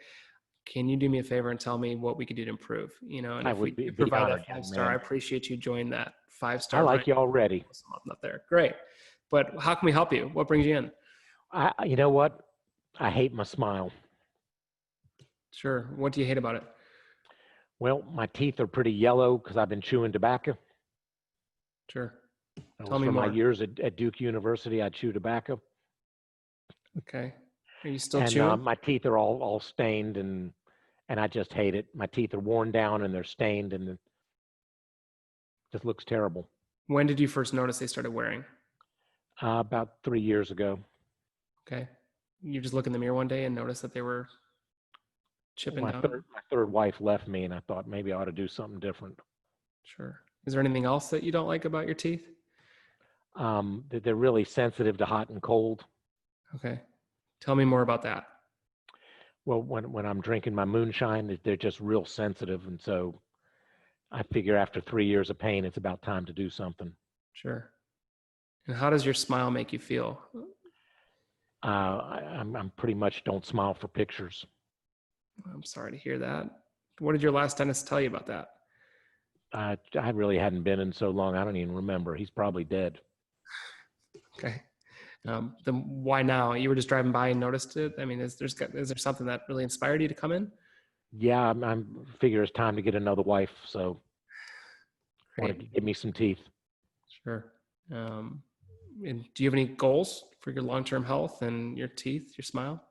can you do me a favor and tell me what we could do to improve? And if we provide that 5-star, I appreciate you join that 5-star. I like you already. Up there. Great. But how can we help you? What brings you in? You know what? I hate my smile. Sure. What do you hate about it? Well, my teeth are pretty yellow because I've been chewing tobacco. Sure. Tell me more. For my years at Duke University, I chew tobacco. Okay. Are you still chewing? My teeth are all stained, and I just hate it. My teeth are worn down and they're stained, and it just looks terrible. When did you first notice they started wearing? About 3 years ago. Okay. You just look in the mirror one day and notice that they were chipping down? My third wife left me, and I thought maybe I ought to do something different. Sure. Is there anything else that you don't like about your teeth? That they're really sensitive to hot and cold. Okay. Tell me more about that. Well, when I'm drinking my moonshine, they're just real sensitive. And so I figure after 3 years of pain, it's about time to do something. Sure. And how does your smile make you feel? I'm pretty much don't smile for pictures. I'm sorry to hear that. What did your last dentist tell you about that? I really hadn't been in so long. I don't even remember. He's probably dead. Okay. Then why now? You were just driving by and noticed it? I mean, is there something that really inspired you to come in? Yeah, I figure it's time to get another wife. So want to give me some teeth. Sure. And do you have any goals for your long-term health and your teeth, your smile?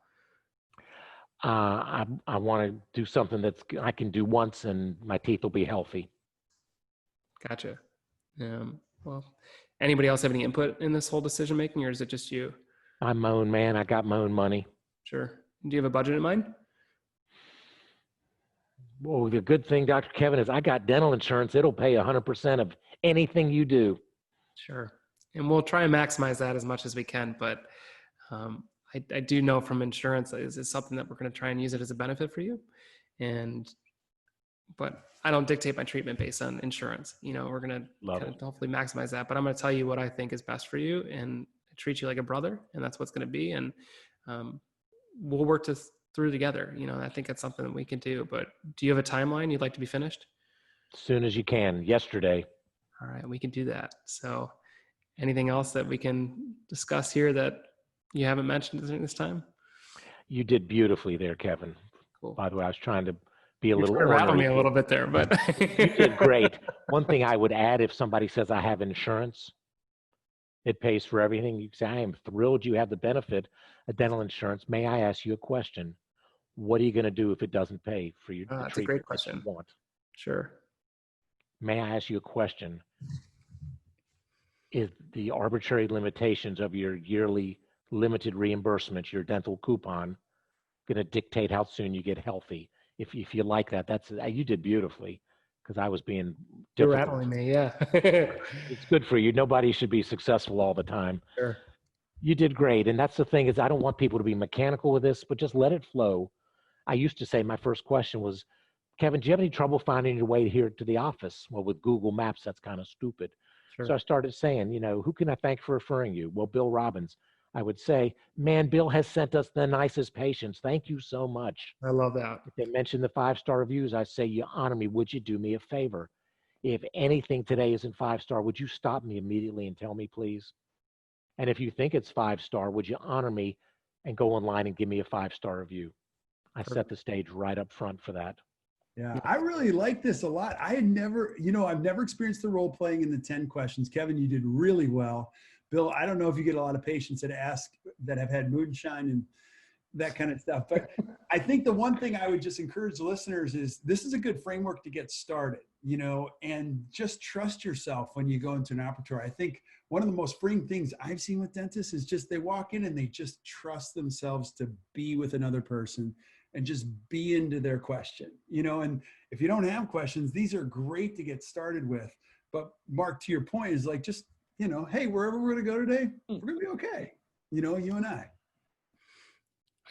I want to do something that I can do once and my teeth will be healthy. Gotcha. Well, anybody else have any input in this whole decision making, or is it just you? I'm my own man. I got my own money. Sure. Do you have a budget in mind? Well, the good thing, Dr. Kevin, is I got dental insurance. It'll pay 100% of anything you do. Sure. And we'll try and maximize that as much as we can. But I do know from insurance is something that we're going to try and use it as a benefit for you. But I don't dictate my treatment based on insurance. We're going to Love kind it. of hopefully maximize that, but I'm going to tell you what I think is best for you and treat you like a brother. And that's what's going to be. And we'll work through together. I think that's something that we can do, but do you have a timeline you'd like to be finished? As soon as you can. Yesterday. All right, we can do that. So anything else that we can discuss here that you haven't mentioned during this time? You did beautifully there, Kevin. Cool. By the way, I was trying to be a You're little trying to rattle ornery. me a little bit there, but You did great. One thing I would add, if somebody says I have insurance, it pays for everything. You say, I am thrilled you have the benefit of dental insurance. May I ask you a question? What are you going to do if it doesn't pay for your the That's a great treatment that you question. want? Sure. May I ask you a question? Is the arbitrary limitations of your yearly limited reimbursement, your dental coupon, going to dictate how soon you get healthy? If you like that, you did beautifully, because I was being You're difficult. rattling me, yeah. It's good for you. Nobody should be successful all the time. Sure. You did great. And that's the thing, is I don't want people to be mechanical with this, but just let it flow. I used to say my first question was, Kevin, do you have any trouble finding your way here to the office? Well, with Google Maps, that's kind of stupid. Sure. So I started saying, who can I thank for referring you? Well, Bill Robbins. I would say, man, Bill has sent us the nicest patients. Thank you so much. I love that. If they mention the 5-star reviews, I say, you honor me. Would you do me a favor? If anything today isn't 5-star, would you stop me immediately and tell me, please? And if you think it's 5-star, would you honor me and go online and give me a 5-star review? I set the stage right up front for that. Yeah, I really like this a lot. I had never, I've never experienced the role playing in the 10 questions. Kevin, you did really well. Bill, I don't know if you get a lot of patients that have had moonshine and that kind of stuff. But I think the one thing I would just encourage the listeners is this is a good framework to get started, and just trust yourself when you go into an operatory. I think one of the most freeing things I've seen with dentists is just they walk in and they just trust themselves to be with another person and just be into their question, and if you don't have questions, these are great to get started with. But Mark, to your point, is like, just, hey, wherever we're going to go today, we're going to be okay. You and I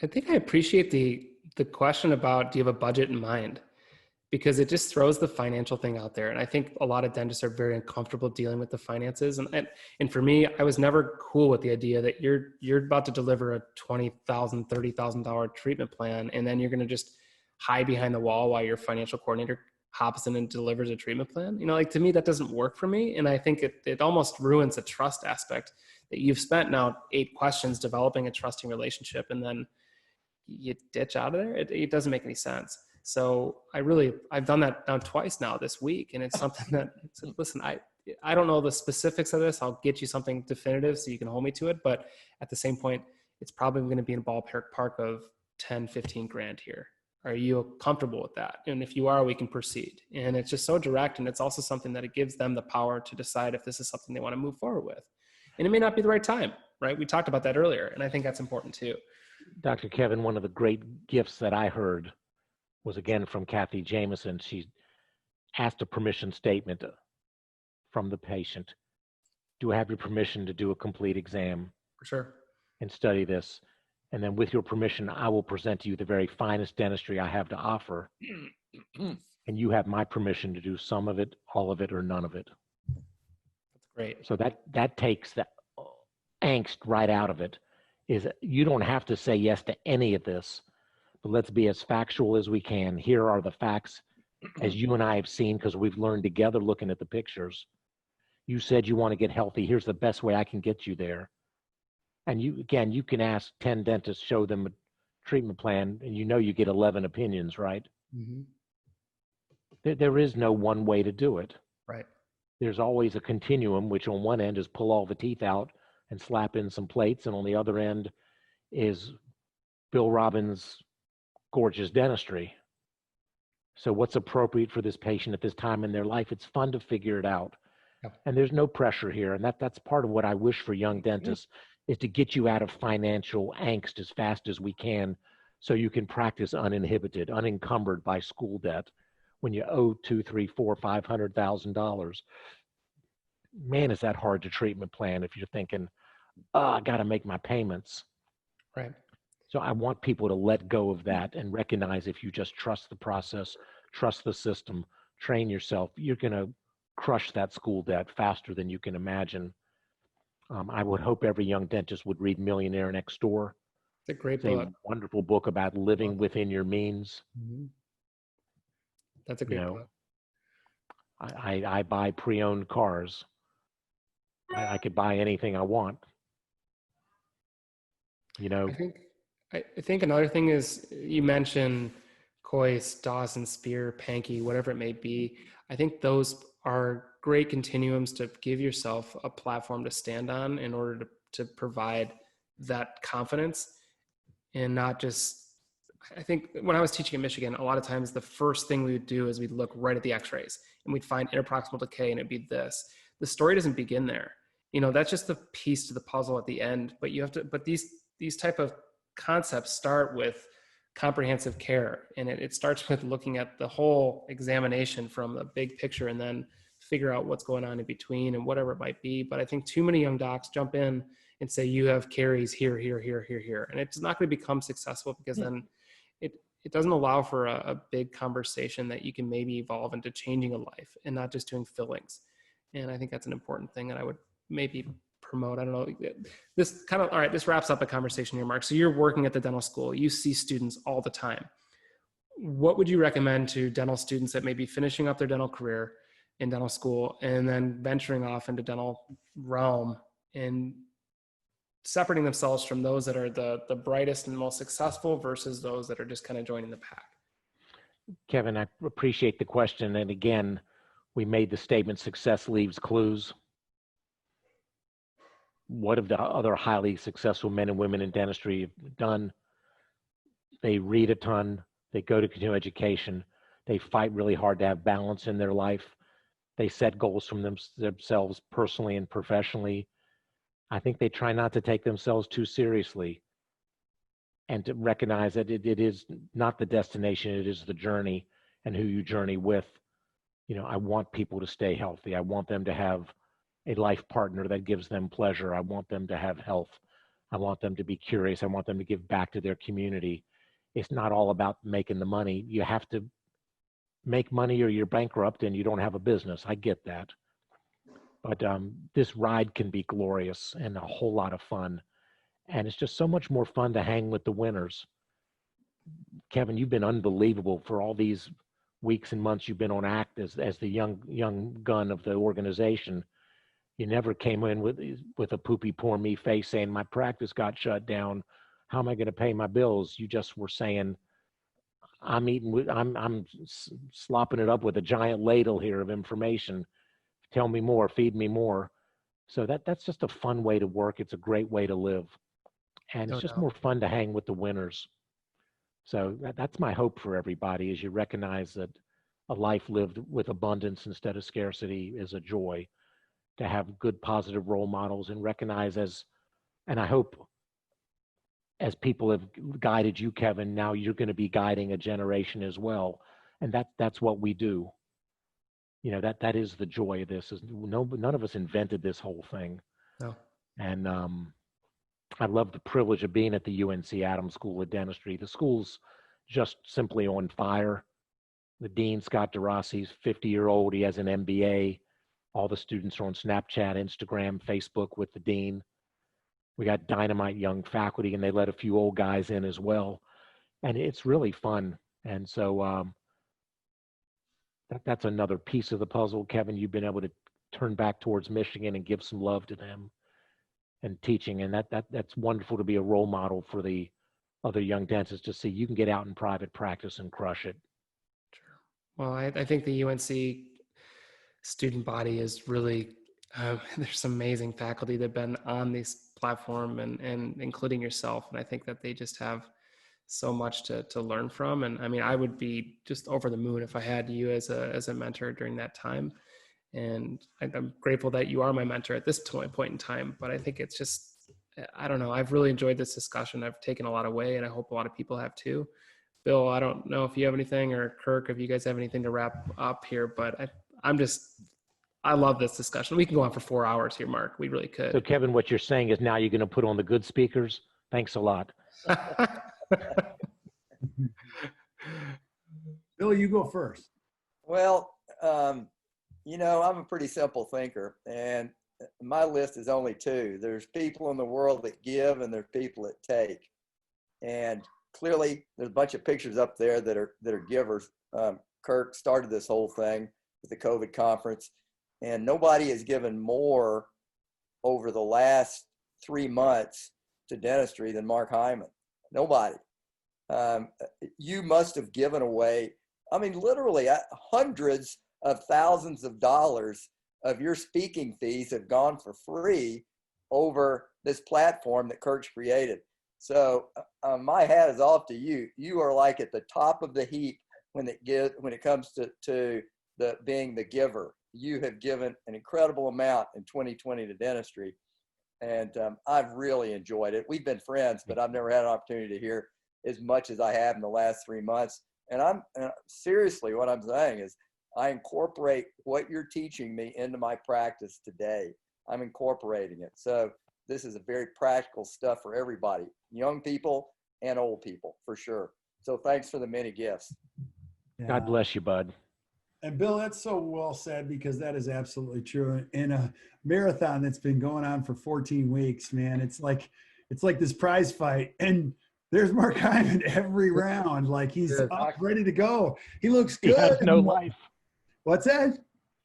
think I appreciate the question about, do you have a budget in mind? Because it just throws the financial thing out there. And I think a lot of dentists are very uncomfortable dealing with the finances. And for me, I was never cool with the idea that you're about to deliver a $20,000, $30,000 treatment plan, and then you're going to just hide behind the wall while your financial coordinator hops in and delivers a treatment plan. To me, that doesn't work for me. And I think it almost ruins the trust aspect that you've spent now 8 questions developing a trusting relationship, and then you ditch out of there. It doesn't make any sense. So I've done that now twice now this week. And it's something that, listen, I don't know the specifics of this. I'll get you something definitive so you can hold me to it. But at the same point, it's probably going to be in a ballpark of 10, 15 grand here. Are you comfortable with that? And if you are, we can proceed. And it's just so direct. And it's also something that it gives them the power to decide if this is something they want to move forward with. And it may not be the right time, right? We talked about that earlier. And I think that's important too. Dr. Kevin, one of the great gifts that I heard was again from Kathy Jameson. She asked a permission statement from the patient. Do I have your permission to do a complete exam? For sure. And study this? And then with your permission, I will present to you the very finest dentistry I have to offer. And you have my permission to do some of it, all of it, or none of it. That's great. So that takes the angst right out of it. Is you don't have to say yes to any of this, but let's be as factual as we can. Here are the facts as you and I have seen, because we've learned together looking at the pictures. You said you want to get healthy. Here's the best way I can get you there. And you can ask 10 dentists, show them a treatment plan, and you get 11 opinions, right? Mm-hmm. There is no one way to do it. Right. There's always a continuum, which on one end is pull all the teeth out and slap in some plates, and on the other end is Bill Robbins' gorgeous dentistry. So what's appropriate for this patient at this time in their life? It's fun to figure it out. Yep. And there's no pressure here. And that's part of what I wish for young dentists, is to get you out of financial angst as fast as we can, so you can practice uninhibited, unencumbered by school debt. When you owe $200,000, $300,000, $400,000, $500,000, man, is that hard to treatment plan if you're thinking, I got to make my payments. Right. So I want people to let go of that and recognize, if you just trust the process, trust the system, train yourself, you're going to crush that school debt faster than you can imagine. I would hope every young dentist would read Millionaire Next Door. It's a great It's a book. wonderful book about living within your means. Mhm. That's a You great know, book. I buy pre-owned cars. I could buy anything I want. You know, I think another thing is you mentioned Kois, Dawson, Spear, Pankey, whatever it may be. I think those are great continuums to give yourself a platform to stand on in order to provide that confidence and not just. I think when I was teaching in Michigan, a lot of times the first thing we would do is we'd look right at the x-rays and we'd find interproximal decay and it'd be this. The story doesn't begin there. You know, that's just the piece to the puzzle at the end, but you have to, but these type of concepts start with comprehensive care, and it starts with looking at the whole examination from the big picture and then figure out what's going on in between and whatever it might be. But I think too many young docs jump in and say you have caries here, and it's not going to become successful because then it doesn't allow for a big conversation that you can maybe evolve into changing a life and not just doing fillings. And I think that's an important thing that I would maybe promote. I don't know. This kind of, all right, this wraps up a conversation here, Mark. So you're working at the dental school. You see students all the time. What would you recommend to dental students that may be finishing up their dental career in dental school and then venturing off into dental realm and separating themselves from those that are the brightest and most successful versus those that are just kind of joining the pack? Kevin, I appreciate the question. And again, we made the statement, success leaves clues. What have the other highly successful men and women in dentistry done? They read a ton. They go to continuing education. They fight really hard to have balance in their life. They set goals from themselves personally and professionally. I think they try not to take themselves too seriously and to recognize that it is not the destination, it is the journey and who you journey with. You know, I want people to stay healthy. I want them to have a life partner that gives them pleasure. I want them to have health. I want them to be curious. I want them to give back to their community. It's not all about making the money. You have to make money or you're bankrupt and you don't have a business. I get that. But this ride can be glorious and a whole lot of fun. And it's just so much more fun to hang with the winners. Kevin, you've been unbelievable for all these weeks and months you've been on ACT as the young gun of the organization. You never came in with a poopy poor me face saying my practice got shut down. How am I going to pay my bills? You just were saying, I'm slopping it up with a giant ladle here of information. Tell me more, feed me more. So that's just a fun way to work. It's a great way to live. And it's just more fun to hang with the winners. So that's my hope for everybody, is you recognize that a life lived with abundance instead of scarcity is a joy. To have good positive role models and recognize and I hope as people have guided you, Kevin, now you're going to be guiding a generation as well. And that's what we do. You know, that is the joy of this, is none of us invented this whole thing. No. And I love the privilege of being at the UNC Adams School of Dentistry. The school's just simply on fire. The dean, Scott DeRossi's 50-year-old. He has an MBA. All the students are on Snapchat, Instagram, Facebook with the dean. We got dynamite young faculty, and they let a few old guys in as well. And it's really fun. And so that's another piece of the puzzle. Kevin, you've been able to turn back towards Michigan and give some love to them and teaching. And that's wonderful to be a role model for the other young dentists to see you can get out in private practice and crush it. Sure. Well, I think the UNC student body is really, there's some amazing faculty that have been on this platform and including yourself. And I think that they just have so much to learn from. And I mean, I would be just over the moon if I had you as a mentor during that time. And I'm grateful that you are my mentor at this point in time. But I think it's just, I don't know, I've really enjoyed this discussion. I've taken a lot away, and I hope a lot of people have too. Bill, I don't know if you have anything, or Kirk, if you guys have anything to wrap up here, but I love this discussion. We can go on for 4 hours here, Mark. We really could. So Kevin, what you're saying is now you're going to put on the good speakers. Thanks a lot. Bill, you go first. Well, You know, I'm a pretty simple thinker, and my list is only two. There's people in the world that give, and there's people that take. And clearly, there's a bunch of pictures up there that are givers. Kirk started this whole thing with the COVID conference, and nobody has given more over the last 3 months to dentistry than Mark Hyman. Nobody. You must have given away, I mean, literally hundreds of thousands of dollars of your speaking fees have gone for free over this platform that Kirk's created. So my hat is off to you. You are like at the top of the heap when it comes to being the giver. You have given an incredible amount in 2020 to dentistry, and I've really enjoyed it. We've been friends, but I've never had an opportunity to hear as much as I have in the last 3 months. And seriously, what I'm saying is I incorporate what you're teaching me into my practice today. I'm incorporating it. So this is a very practical stuff for everybody, young people and old people, for sure. So thanks for the many gifts. Yeah. God bless you, bud. And Bill, that's so well said, because that is absolutely true. In a marathon that's been going on for 14 weeks, man, it's like this prize fight, and there's Mark Hyman every round. Like he's up, ready to go. He looks good. He has no life. What's that?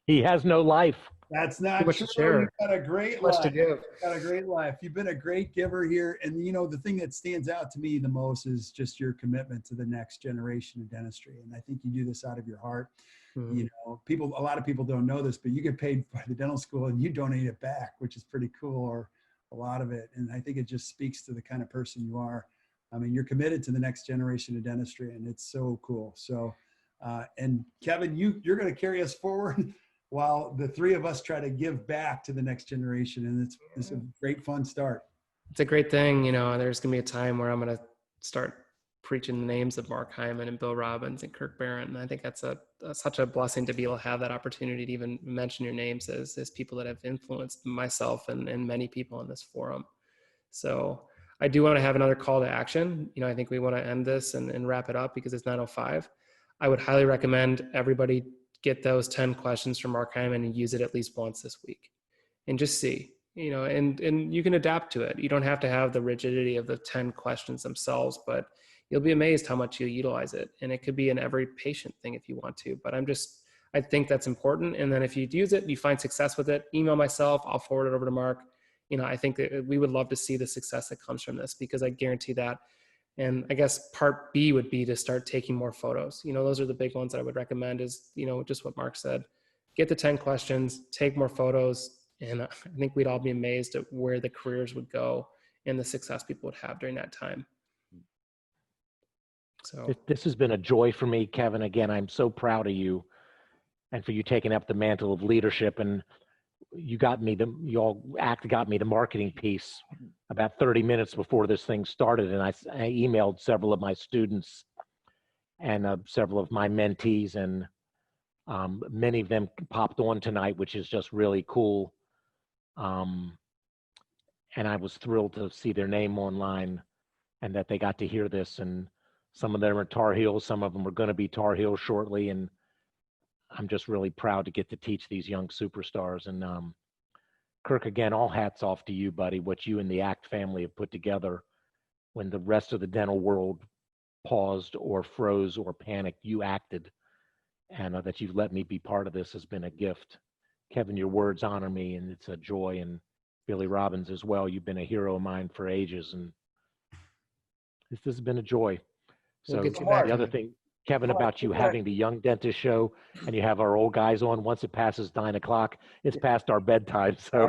He has no life. That's not true. You've got a great life. To give. You've got a great life. You've been a great giver here. And, you know, the thing that stands out to me the most is just your commitment to the next generation of dentistry. And I think you do this out of your heart. Mm-hmm. You know, a lot of people don't know this, but you get paid by the dental school and you donate it back, which is pretty cool, or a lot of it. And I think it just speaks to the kind of person you are. I mean, you're committed to the next generation of dentistry, and it's so cool. So, and Kevin, you're going to carry us forward while the three of us try to give back to the next generation. And it's a great, fun start. It's a great thing. You know, there's going to be a time where I'm going to start preaching the names of Mark Hyman and Bill Robbins and Kirk Barrett. And I think that's such a blessing to be able to have that opportunity to even mention your names as people that have influenced myself and many people in this forum. So I do want to have another call to action. You know, I think we want to end this and wrap it up because it's 9:05. I would highly recommend everybody get those 10 questions from Mark Hyman and use it at least once this week and just see, you know, and you can adapt to it. You don't have to have the rigidity of the 10 questions themselves, but you'll be amazed how much you utilize it. And it could be an every patient thing if you want to, but I think that's important. And then if you use it, you find success with it, email myself, I'll forward it over to Mark. You know, I think that we would love to see the success that comes from this, because I guarantee that. And I guess part B would be to start taking more photos. You know, those are the big ones that I would recommend is, you know, just what Mark said, get the 10 questions, take more photos. And I think we'd all be amazed at where the careers would go and the success people would have during that time. So This has been a joy for me, Kevin. Again, I'm so proud of you and for you taking up the mantle of leadership. And you got me the marketing piece about 30 minutes before this thing started. And I emailed several of my students and several of my mentees, and many of them popped on tonight, which is just really cool. And I was thrilled to see their name online and that they got to hear this. And some of them are Tar Heels, some of them are going to be Tar Heels shortly. And I'm just really proud to get to teach these young superstars. And Kirk, again, all hats off to you, buddy, what you and the ACT family have put together when the rest of the dental world paused or froze or panicked. You acted, and that you've let me be part of this has been a gift. Kevin, your words honor me, and it's a joy. And Billy Robbins as well. You've been a hero of mine for ages, and this has been a joy. So the other thing, Kevin, about you having the Young Dentist show and you have our old guys on, once it passes 9 o'clock, it's past our bedtime. So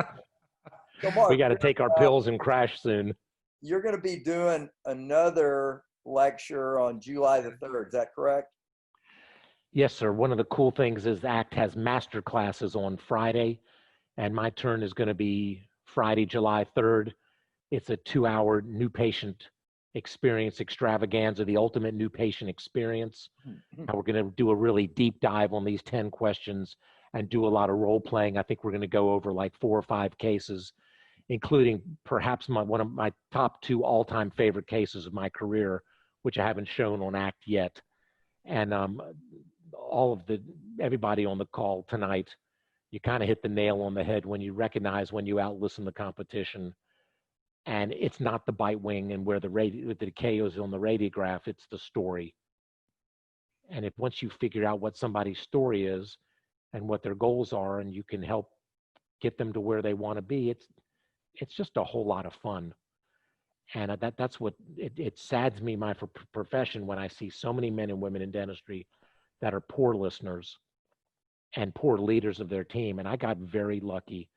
we got to take our pills and crash soon. You're going to be doing another lecture on July the 3rd. Is that correct? Yes, sir. One of the cool things is ACT has master classes on Friday, and my turn is going to be Friday, July 3rd. It's a 2-hour new patient experience extravaganza, the ultimate new patient experience. And we're going to do a really deep dive on these 10 questions and do a lot of role playing. I think we're going to go over like 4 or 5 cases, including perhaps one of my top 2 all-time favorite cases of my career, which I haven't shown on ACT yet. And everybody on the call tonight, you kind of hit the nail on the head when you recognize when you outlisten the competition. And it's not the bite wing and where the decay is on the radiograph, it's the story. And if once you figure out what somebody's story is and what their goals are, and you can help get them to where they want to be, it's just a whole lot of fun. And that's what it saddens me, my profession, when I see so many men and women in dentistry that are poor listeners and poor leaders of their team. And I got very lucky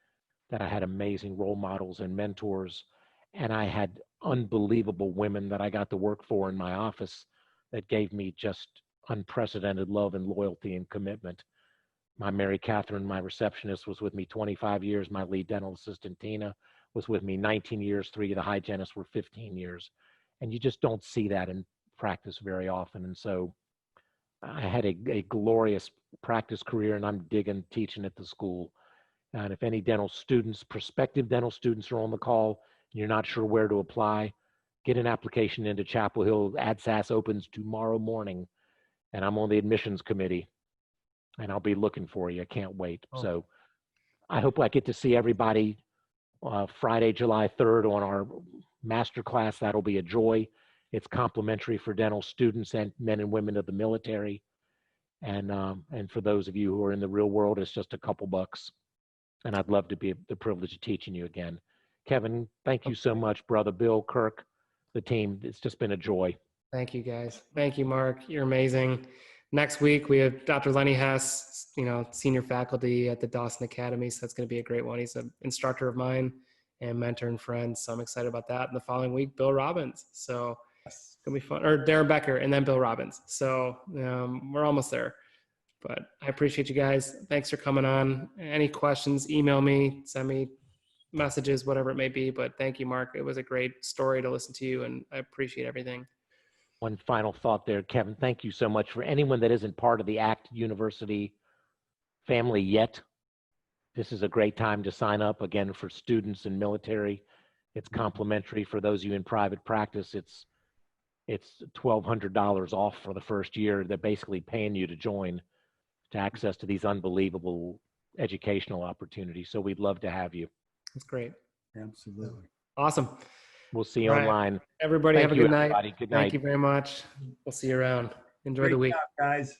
that I had amazing role models and mentors, and I had unbelievable women that I got to work for in my office that gave me just unprecedented love and loyalty and commitment. My Mary Catherine, my receptionist, was with me 25 years. My lead dental assistant, Tina, was with me 19 years. 3 of the hygienists were 15 years. And you just don't see that in practice very often. And so I had a glorious practice career, and I'm digging teaching at the school. And if any dental students, prospective dental students, are on the call and you're not sure where to apply, get an application into Chapel Hill. AdSAS opens tomorrow morning, and I'm on the admissions committee, and I'll be looking for you. I can't wait. Oh. So I hope I get to see everybody Friday, July 3rd on our masterclass. That'll be a joy. It's complimentary for dental students and men and women of the military. And for those of you who are in the real world, it's just a couple bucks. And I'd love to be the privilege of teaching you again. Kevin, thank you so much, brother. Bill, Kirk, the team. It's just been a joy. Thank you, guys. Thank you, Mark. You're amazing. Next week, we have Dr. Lenny Hess, senior faculty at the Dawson Academy. So that's going to be a great one. He's an instructor of mine and mentor and friend. So I'm excited about that. And the following week, Bill Robbins. So it's going to be fun. Or Darren Becker and then Bill Robbins. So we're almost there. But I appreciate you guys. Thanks for coming on. Any questions, email me, send me messages, whatever it may be. But thank you, Mark. It was a great story to listen to you, and I appreciate everything. One final thought there, Kevin. Thank you so much. For anyone that isn't part of the ACT University family yet, this is a great time to sign up. Again, for students and military, it's complimentary. For those of you in private practice, it's $1,200 off for the first year. They're basically paying you to join, to access to these unbelievable educational opportunities. So we'd love to have you. That's great. Absolutely. Awesome. We'll see you online. Everybody Thank have a you, good night. everybody. Good night. Thank you very much. We'll see you around. Enjoy Great the week. job, guys.